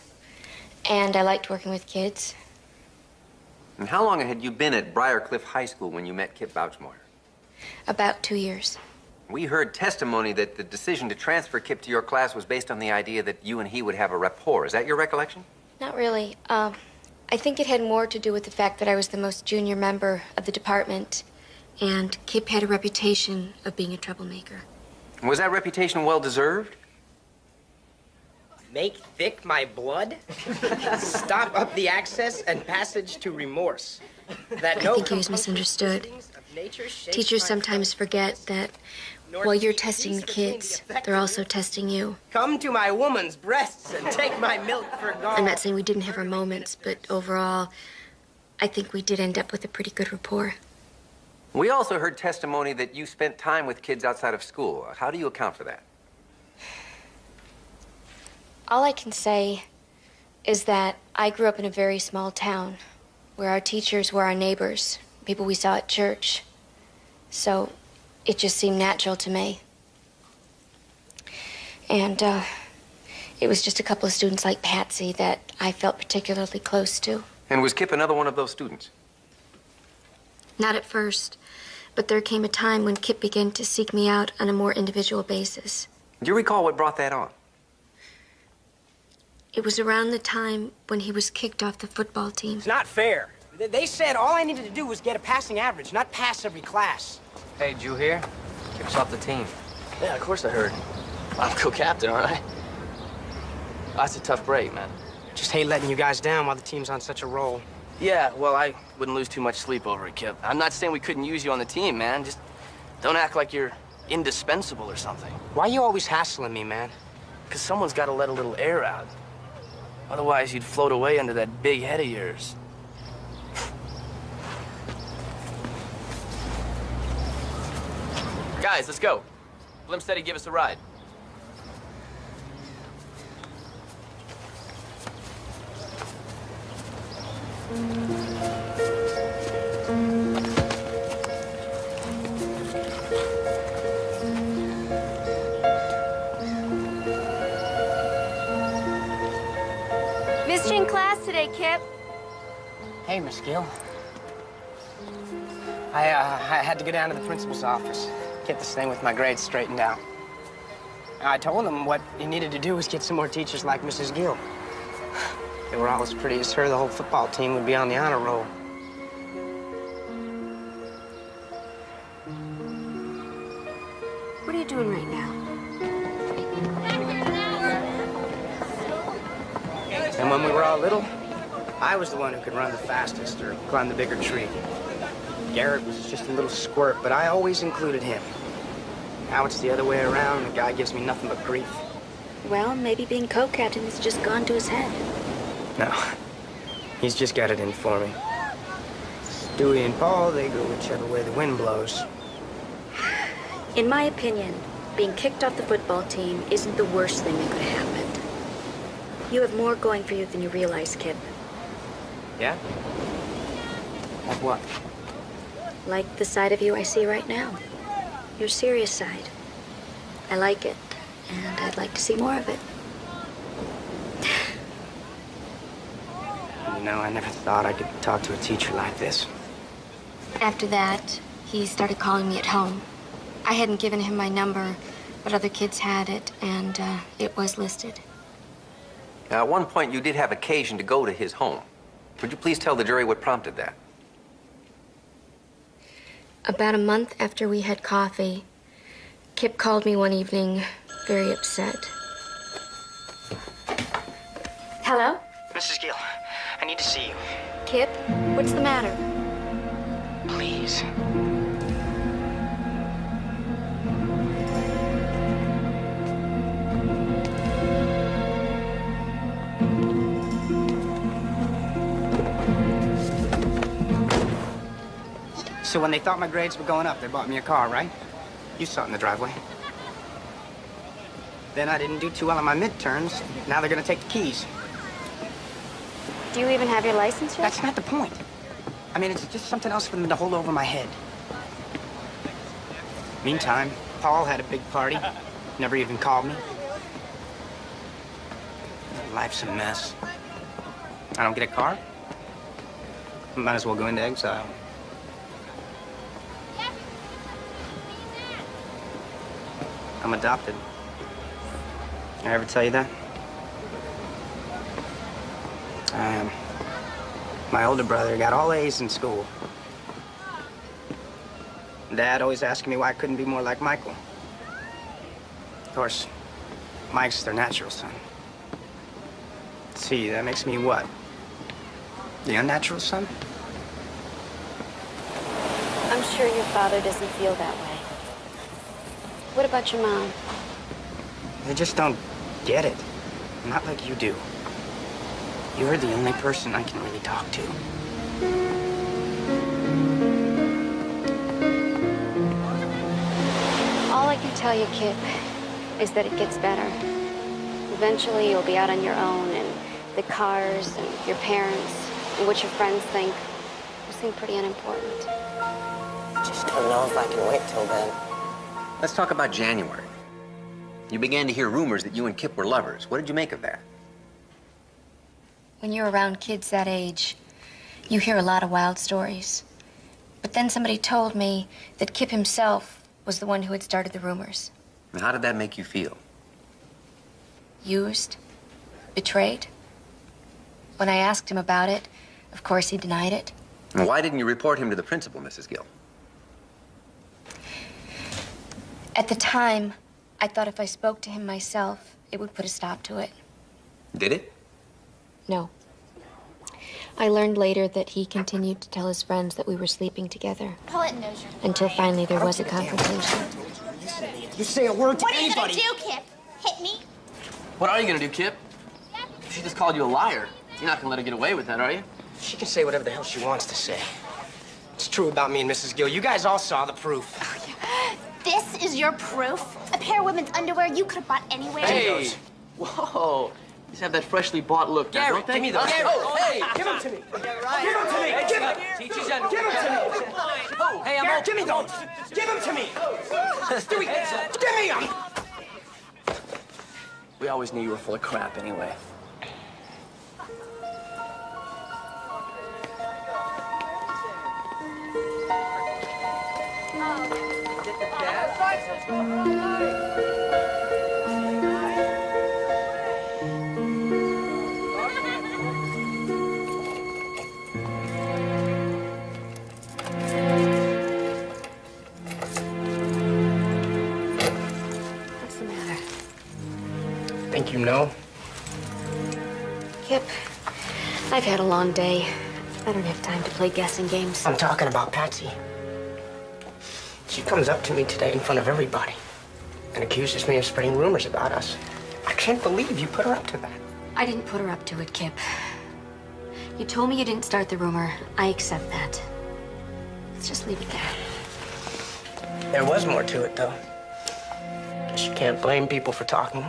[SPEAKER 1] and I liked working with kids.
[SPEAKER 6] And how long had you been at Briarcliff High School when you met Kip Bouchmoyer?
[SPEAKER 1] About 2 years.
[SPEAKER 6] We heard testimony that the decision to transfer Kip to your class was based on the idea that you and he would have a rapport. Is that your recollection?
[SPEAKER 1] Not really. I think it had more to do with the fact that I was the most junior member of the department, and Kip had a reputation of being a troublemaker.
[SPEAKER 6] Was that reputation well-deserved?
[SPEAKER 21] Make thick my blood? Stop up the access and passage to remorse. That
[SPEAKER 1] I think he was misunderstood. Teachers sometimes forget that while you're testing the kids, they're also testing you.
[SPEAKER 21] Come to my woman's breasts and take my milk for gall.
[SPEAKER 1] I'm not saying we didn't have our moments, but overall, I think we did end up with a pretty good rapport.
[SPEAKER 6] We also heard testimony that you spent time with kids outside of school. How do you account for that?
[SPEAKER 1] All I can say is that I grew up in a very small town where our teachers were our neighbors, people we saw at church. So it just seemed natural to me. And it was just a couple of students like Patsy that I felt particularly close to.
[SPEAKER 6] And was Kip another one of those students?
[SPEAKER 1] Not at first, but there came a time when Kip began to seek me out on a more individual basis.
[SPEAKER 6] Do you recall what brought that on?
[SPEAKER 1] It was around the time when he was kicked off the football team.
[SPEAKER 21] It's not fair. They said all I needed to do was get a passing average, not pass every class.
[SPEAKER 24] Hey, did you hear? Kip's off the team. Yeah, of course I heard. I'm co-captain, aren't I? That's a tough break, man.
[SPEAKER 21] Just hate letting you guys down while the team's on such a roll.
[SPEAKER 24] Yeah, well, I wouldn't lose too much sleep over it, Kip. I'm not saying we couldn't use you on the team, man. Just don't act like you're indispensable or something.
[SPEAKER 21] Why are you always hassling me, man?
[SPEAKER 24] Because someone's got to let a little air out. Otherwise, you'd float away under that big head of yours. Guys, let's go. Blim said he'd give us a ride.
[SPEAKER 2] Missed you in class today, Kip.
[SPEAKER 21] Hey, Miss Gill. I had to go down to the principal's office, get this thing with my grades straightened out. I told him what he needed to do was get some more teachers like Mrs. Gill. If they were all as pretty as her, the whole football team would be on the honor roll.
[SPEAKER 1] What are you doing right now?
[SPEAKER 21] And when we were all little, I was the one who could run the fastest or climb the bigger tree. Garrett was just a little squirt, but I always included him. Now it's the other way around. The guy gives me nothing but grief.
[SPEAKER 1] Well, maybe being co-captain has just gone to his head.
[SPEAKER 21] No, he's just got it in for me. Stewie and Paul, they go whichever way the wind blows.
[SPEAKER 1] In my opinion, being kicked off the football team isn't the worst thing that could have happened. You have more going for you than you realize, Kip.
[SPEAKER 21] Yeah? Like what?
[SPEAKER 1] Like the side of you I see right now. Your serious side. I like it, and I'd like to see more of it.
[SPEAKER 21] You know, I never thought I could talk to a teacher like this.
[SPEAKER 1] After that, he started calling me at home. I hadn't given him my number, but other kids had it, and it was listed.
[SPEAKER 6] Now, at one point, you did have occasion to go to his home. Would you please tell the jury what prompted that?
[SPEAKER 1] About a month after we had coffee, Kip called me one evening, very upset. Hello?
[SPEAKER 21] Mrs. Gill, I need to see you.
[SPEAKER 1] Kip, what's the matter?
[SPEAKER 21] Please. So when they thought my grades were going up, they bought me a car, right? You saw it in the driveway. Then I didn't do too well on my midterms. Now they're gonna take the keys.
[SPEAKER 1] Do you even have your license yet?
[SPEAKER 21] That's not the point. I mean, it's just something else for them to hold over my head. Meantime, Paul had a big party. Never even called me. Life's a mess. I don't get a car. Might as well go into exile. I'm adopted. Did I ever tell you that? I am. My older brother got all A's in school. Dad always asking me why I couldn't be more like Michael. Of course, Mike's their natural son. See, that makes me what? The unnatural son?
[SPEAKER 1] I'm sure your father doesn't feel that way. What about your mom?
[SPEAKER 21] They just don't get it. Not like you do. You're the only person I can really talk to.
[SPEAKER 1] All I can tell you, Kip, is that it gets better. Eventually, you'll be out on your own, and the cars and your parents. what your friends think will seem pretty unimportant.
[SPEAKER 21] Just don't know if I can wait till then.
[SPEAKER 6] Let's talk about January. You began to hear rumors that you and Kip were lovers. What did you make of that?
[SPEAKER 1] When you're around kids that age, you hear a lot of wild stories. But then somebody told me that Kip himself was the one who had started the rumors.
[SPEAKER 6] And how did that make you feel?
[SPEAKER 1] Used, betrayed. When I asked him about it, of course he denied it.
[SPEAKER 6] And why didn't you report him to the principal, Mrs. Gill?
[SPEAKER 1] At the time, I thought if I spoke to him myself, it would put a stop to it.
[SPEAKER 6] Did it?
[SPEAKER 1] No. I learned later that he continued to tell his friends that we were sleeping together.
[SPEAKER 2] Paulette knows you're
[SPEAKER 1] Until finally there was a confrontation.
[SPEAKER 21] You say a word to
[SPEAKER 2] What are you
[SPEAKER 21] anybody.
[SPEAKER 2] gonna do, Kip? Hit me?
[SPEAKER 24] What are you gonna do, Kip? She just called you a liar. You're not gonna let her get away with that, are you?
[SPEAKER 21] She can say whatever the hell she wants to say. It's true about me and Mrs. Gill. You guys all saw the proof.
[SPEAKER 2] This is your proof? A pair of women's underwear you could have bought anywhere?
[SPEAKER 24] Hey! Whoa! You just have that freshly bought look now, don't they?
[SPEAKER 21] Give me those.
[SPEAKER 24] Oh, hey!
[SPEAKER 21] Give them to me.
[SPEAKER 24] Give
[SPEAKER 21] Give them to me. Give them.
[SPEAKER 24] Teach his
[SPEAKER 21] Give them to me.
[SPEAKER 24] Oh, hey, I'm
[SPEAKER 21] Garrett,
[SPEAKER 24] open.
[SPEAKER 21] give me those. Give them to me. Stewie, give me them.
[SPEAKER 24] We always knew you were full of crap anyway.
[SPEAKER 1] What's the matter?
[SPEAKER 21] Think you know?
[SPEAKER 1] Kip, I've had a long day. I don't have time to play guessing games.
[SPEAKER 21] I'm talking about Patsy. She comes up to me today in front of everybody and accuses me of spreading rumors about us. I can't believe you put her up to that.
[SPEAKER 1] I didn't put her up to it, Kip. You told me you didn't start the rumor. I accept that. Let's just leave it there.
[SPEAKER 21] There was more to it, though. Guess you can't blame people for talking.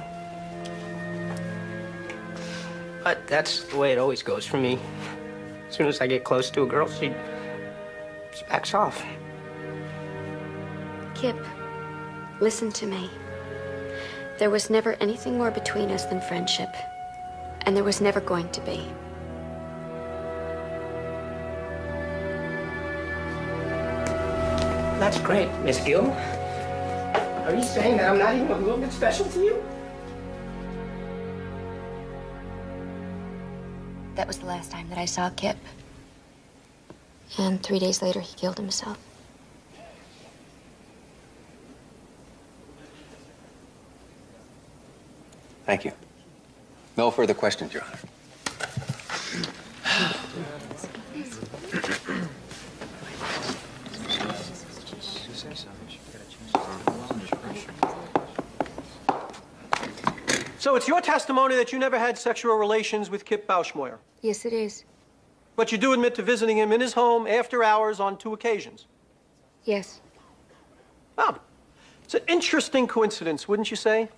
[SPEAKER 21] But that's the way it always goes for me. As soon as I get close to a girl, she backs off.
[SPEAKER 1] Kip, listen to me. There was never anything more between us than friendship. And there was never going to be.
[SPEAKER 21] That's great, Miss Gill. Are you saying that I'm not even a little bit special to you?
[SPEAKER 1] That was the last time that I saw Kip. And 3 days later, he killed himself.
[SPEAKER 6] Thank you. No further questions, Your Honor.
[SPEAKER 11] So it's your testimony that you never had sexual relations with Kip Bauschmoyer.
[SPEAKER 1] Yes, it is.
[SPEAKER 11] But you do admit to visiting him in his home after hours on 2 occasions.
[SPEAKER 1] Yes.
[SPEAKER 11] Oh, it's an interesting coincidence, wouldn't you say?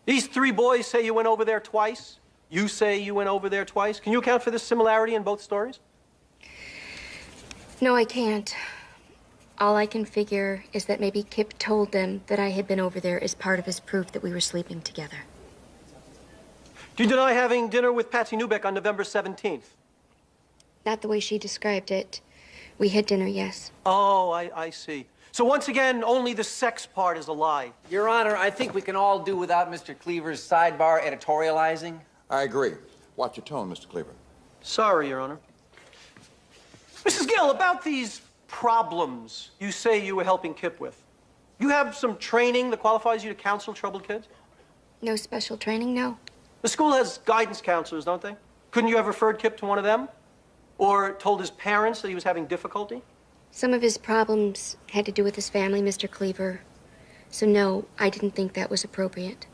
[SPEAKER 11] These 3 boys say you went over there twice. You say you went over there twice. Can you account for this similarity in both stories?
[SPEAKER 1] No, I can't. All I can figure is that maybe Kip told them that I had been over there as part of his proof that we were sleeping together.
[SPEAKER 11] Do you deny having dinner with Patsy Newbeck on November 17th?
[SPEAKER 1] Not the way she described it. We had dinner, yes.
[SPEAKER 11] Oh, I see. So once again, only the sex part is a lie.
[SPEAKER 8] Your Honor, I think we can all do without Mr. Cleaver's sidebar editorializing.
[SPEAKER 23] I agree. Watch your tone, Mr. Cleaver.
[SPEAKER 11] Sorry, Your Honor. Mrs. Gill, about these problems you say you were helping Kip with, you have some training that qualifies you to counsel troubled kids?
[SPEAKER 1] No special training, no.
[SPEAKER 11] The school has guidance counselors, don't they? Couldn't you have referred Kip to one of them? Or told his parents that he was having difficulty?
[SPEAKER 1] Some of his problems had to do with his family, Mr. Cleaver. So no, I didn't think that was appropriate.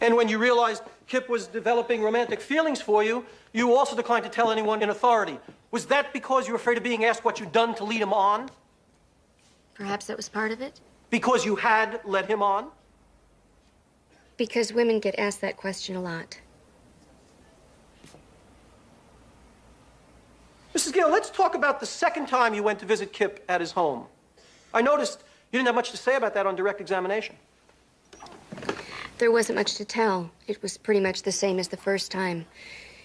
[SPEAKER 11] And when you realized Kip was developing romantic feelings for you, you also declined to tell anyone in authority. Was that because you were afraid of being asked what you'd done to lead him on?
[SPEAKER 1] Perhaps that was part of it.
[SPEAKER 11] Because you had led him on?
[SPEAKER 1] Because women get asked that question a lot.
[SPEAKER 11] Mrs. Gill, let's talk about the second time you went to visit Kip at his home. I noticed you didn't have much to say about that on direct examination.
[SPEAKER 1] There wasn't much to tell. It was pretty much the same as the first time.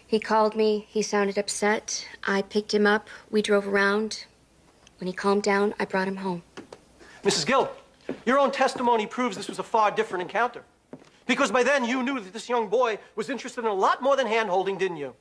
[SPEAKER 1] He called me. He sounded upset. I picked him up. We drove around. When he calmed down, I brought him home.
[SPEAKER 11] Mrs. Gill, your own testimony proves this was a far different encounter. Because by then you knew that this young boy was interested in a lot more than hand-holding, didn't you?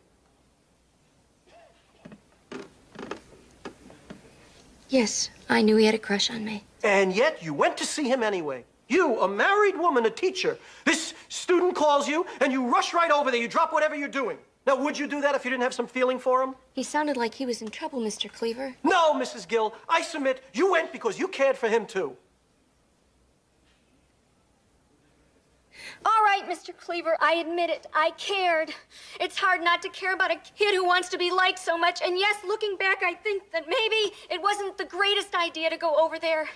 [SPEAKER 1] Yes, I knew he had a crush on me.
[SPEAKER 11] And yet you went to see him anyway. You, a married woman, a teacher. This student calls you, and you rush right over there. You drop whatever you're doing. Now, would you do that if you didn't have some feeling for him?
[SPEAKER 1] He sounded like he was in trouble, Mr. Cleaver.
[SPEAKER 11] No, Mrs. Gill. I submit you went because you cared for him, too.
[SPEAKER 2] All right, Mr. Cleaver, I admit it. I cared. It's hard not to care about a kid who wants to be liked so much. And yes, looking back, I think that maybe it wasn't the greatest idea to go over there.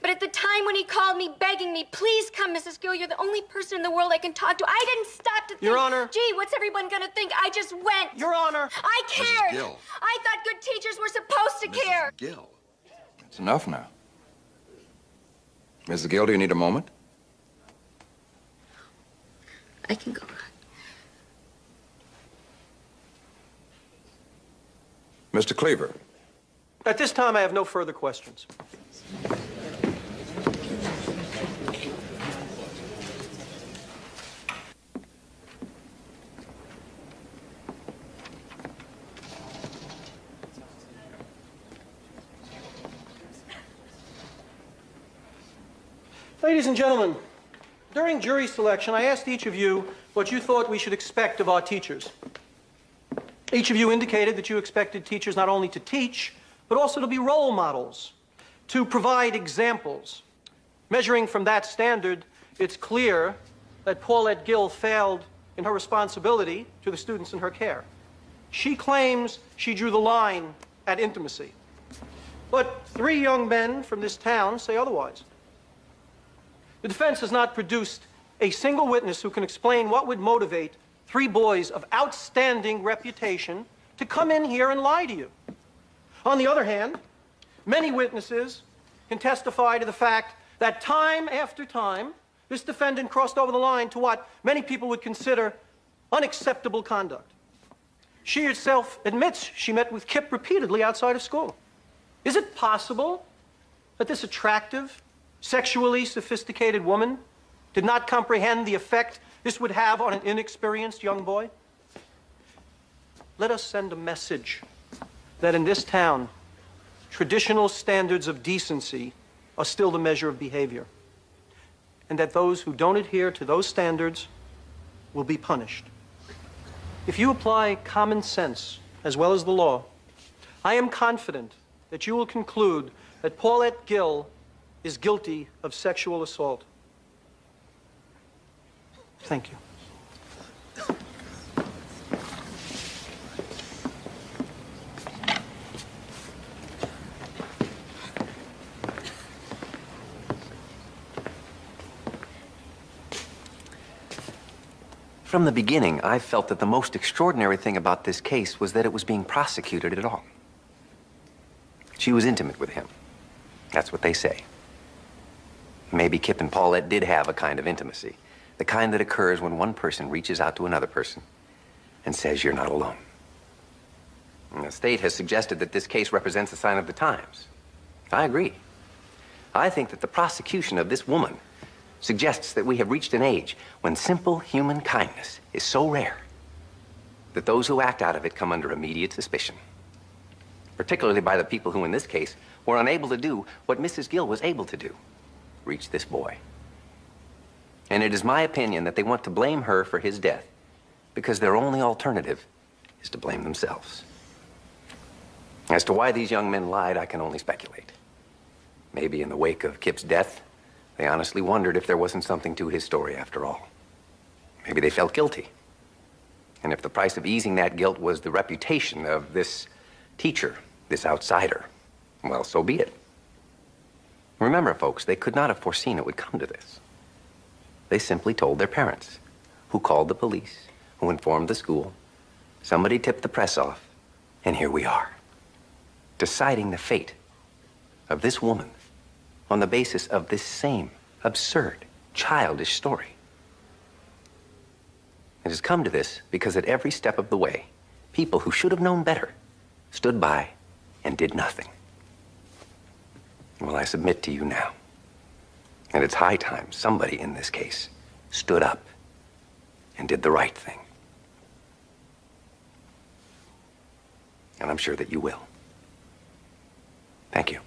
[SPEAKER 2] But at the time when he called me, begging me, please come, Mrs. Gill, you're the only person in the world I can talk to, I didn't stop to think,
[SPEAKER 11] Your Honor.
[SPEAKER 2] Gee, what's everyone gonna think? I just went.
[SPEAKER 11] Your Honor.
[SPEAKER 2] I cared.
[SPEAKER 23] Gill.
[SPEAKER 2] I thought good teachers were supposed to care.
[SPEAKER 23] Gill, it's enough now. Mrs. Gill, do you need a moment?
[SPEAKER 1] I can go.
[SPEAKER 23] Mr. Cleaver.
[SPEAKER 11] At this time, I have no further questions. Ladies and gentlemen, during jury selection, I asked each of you what you thought we should expect of our teachers. Each of you indicated that you expected teachers not only to teach, but also to be role models, to provide examples. Measuring from that standard, it's clear that Paulette Gill failed in her responsibility to the students in her care. She claims she drew the line at intimacy. But 3 young men from this town say otherwise. The defense has not produced a single witness who can explain what would motivate 3 boys of outstanding reputation to come in here and lie to you. On the other hand, many witnesses can testify to the fact that time after time, this defendant crossed over the line to what many people would consider unacceptable conduct. She herself admits she met with Kip repeatedly outside of school. Is it possible that this attractive, sexually sophisticated woman did not comprehend the effect this would have on an inexperienced young boy? Let us send a message that in this town, traditional standards of decency are still the measure of behavior, and that those who don't adhere to those standards will be punished. If you apply common sense as well as the law, I am confident that you will conclude that Paulette Gill is guilty of sexual assault. Thank you.
[SPEAKER 6] From the beginning, I felt that the most extraordinary thing about this case was that it was being prosecuted at all. She was intimate with him. That's what they say. Maybe Kip and Paulette did have a kind of intimacy, the kind that occurs when one person reaches out to another person and says, "You're not alone." And the state has suggested that this case represents a sign of the times. I agree. I think that the prosecution of this woman suggests that we have reached an age when simple human kindness is so rare that those who act out of it come under immediate suspicion, particularly by the people who, in this case, were unable to do what Mrs. Gill was able to do, reach this boy. And it is my opinion that they want to blame her for his death because their only alternative is to blame themselves. As to why these young men lied, I can only speculate. Maybe in the wake of Kip's death, they honestly wondered if there wasn't something to his story after all. Maybe they felt guilty. And if the price of easing that guilt was the reputation of this teacher, this outsider, well, so be it. Remember, folks, they could not have foreseen it would come to this. They simply told their parents, who called the police, who informed the school. Somebody tipped the press off, and here we are. deciding the fate of this woman on the basis of this same absurd, childish story. It has come to this because at every step of the way, people who should have known better stood by and did nothing. Well, I submit to you now, and it's high time somebody in this case stood up and did the right thing. And I'm sure that you will. Thank you.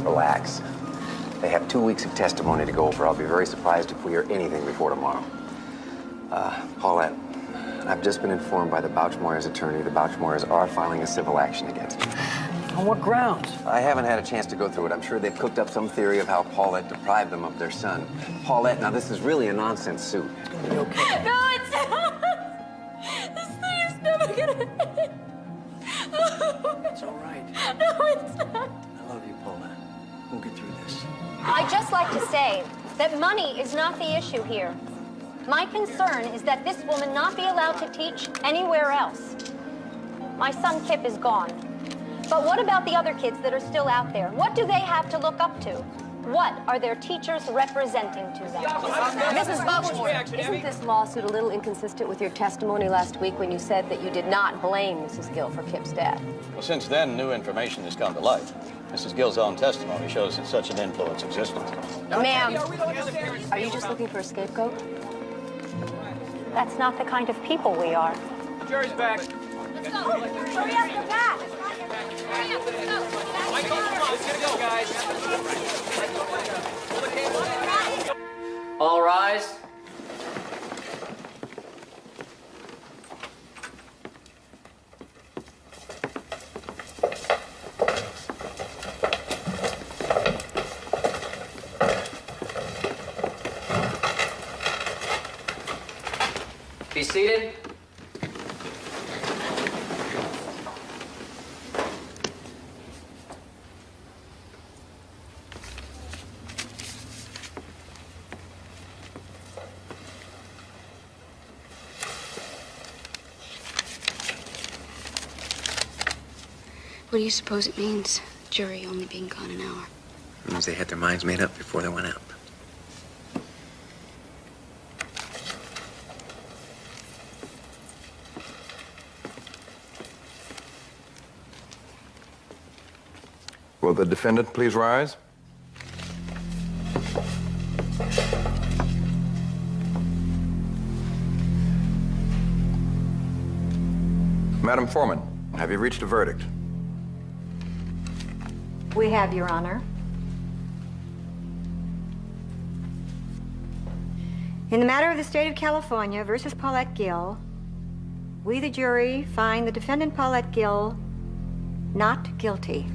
[SPEAKER 6] Relax. They have 2 weeks of testimony to go over. I'll be very surprised if we hear anything before tomorrow. Paulette, I've just been informed by the Bouchmoyers' attorney the Bouchmoyers are filing a civil action against you.
[SPEAKER 10] On what grounds?
[SPEAKER 6] I haven't had a chance to go through it. I'm sure they've cooked up some theory of how Paulette deprived them of their son. Paulette, now this is really a nonsense suit.
[SPEAKER 10] It's gonna be okay.
[SPEAKER 2] No, it's not. This thing is never gonna end.
[SPEAKER 10] It's all right.
[SPEAKER 2] No, it's not.
[SPEAKER 10] I love you, Paulette. We'll get through this.
[SPEAKER 2] I'd just like to say that money is not the issue here. My concern is that this woman not be allowed to teach anywhere else. My son Kip is gone. But what about the other kids that are still out there? What do they have to look up to? What are their teachers representing to them?
[SPEAKER 4] Mrs. Bouchmoyer, isn't this lawsuit a little inconsistent with your testimony last week when you said that you did not blame Mrs. Gill for Kip's death?
[SPEAKER 11] Well, since then, new information has come to light. Mrs. Gill's own testimony shows that such an influence existed.
[SPEAKER 4] Ma'am, are you just looking for a scapegoat?
[SPEAKER 2] That's not the kind of people we are.
[SPEAKER 7] The jury's back.
[SPEAKER 2] Let's go. Hurry up, go back. Hurry up, let's go.
[SPEAKER 7] Let's get it go, guys.
[SPEAKER 3] All rise. Be seated.
[SPEAKER 1] What do you suppose it means, jury only being gone an hour?
[SPEAKER 6] It means they had their minds made up before they went out.
[SPEAKER 23] Will the defendant please rise? Madam Foreman, have you reached a verdict?
[SPEAKER 17] We have, Your Honor. In the matter of the state of California versus Paulette Gill, we, the jury, find the defendant Paulette Gill not guilty.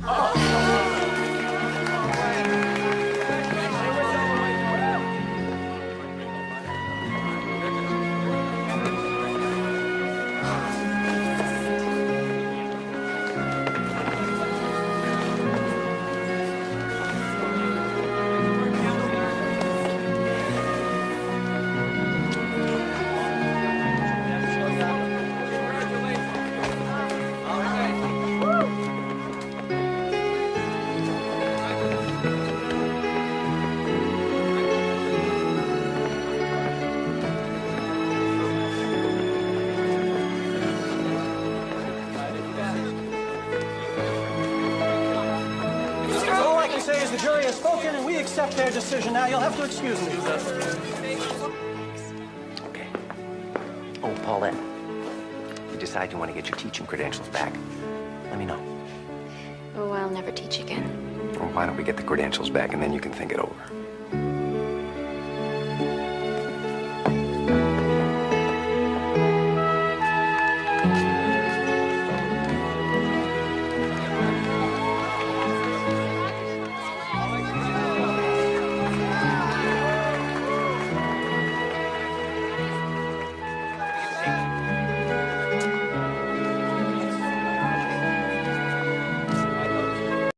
[SPEAKER 11] All I can say is the jury has spoken and we accept their decision. Now, you'll have to excuse me.
[SPEAKER 6] Okay. Oh, Paulette, you decide you want to get your teaching credentials back, let me know.
[SPEAKER 1] Oh, I'll never teach again.
[SPEAKER 6] Well, why don't we get the credentials back and then you can think it over?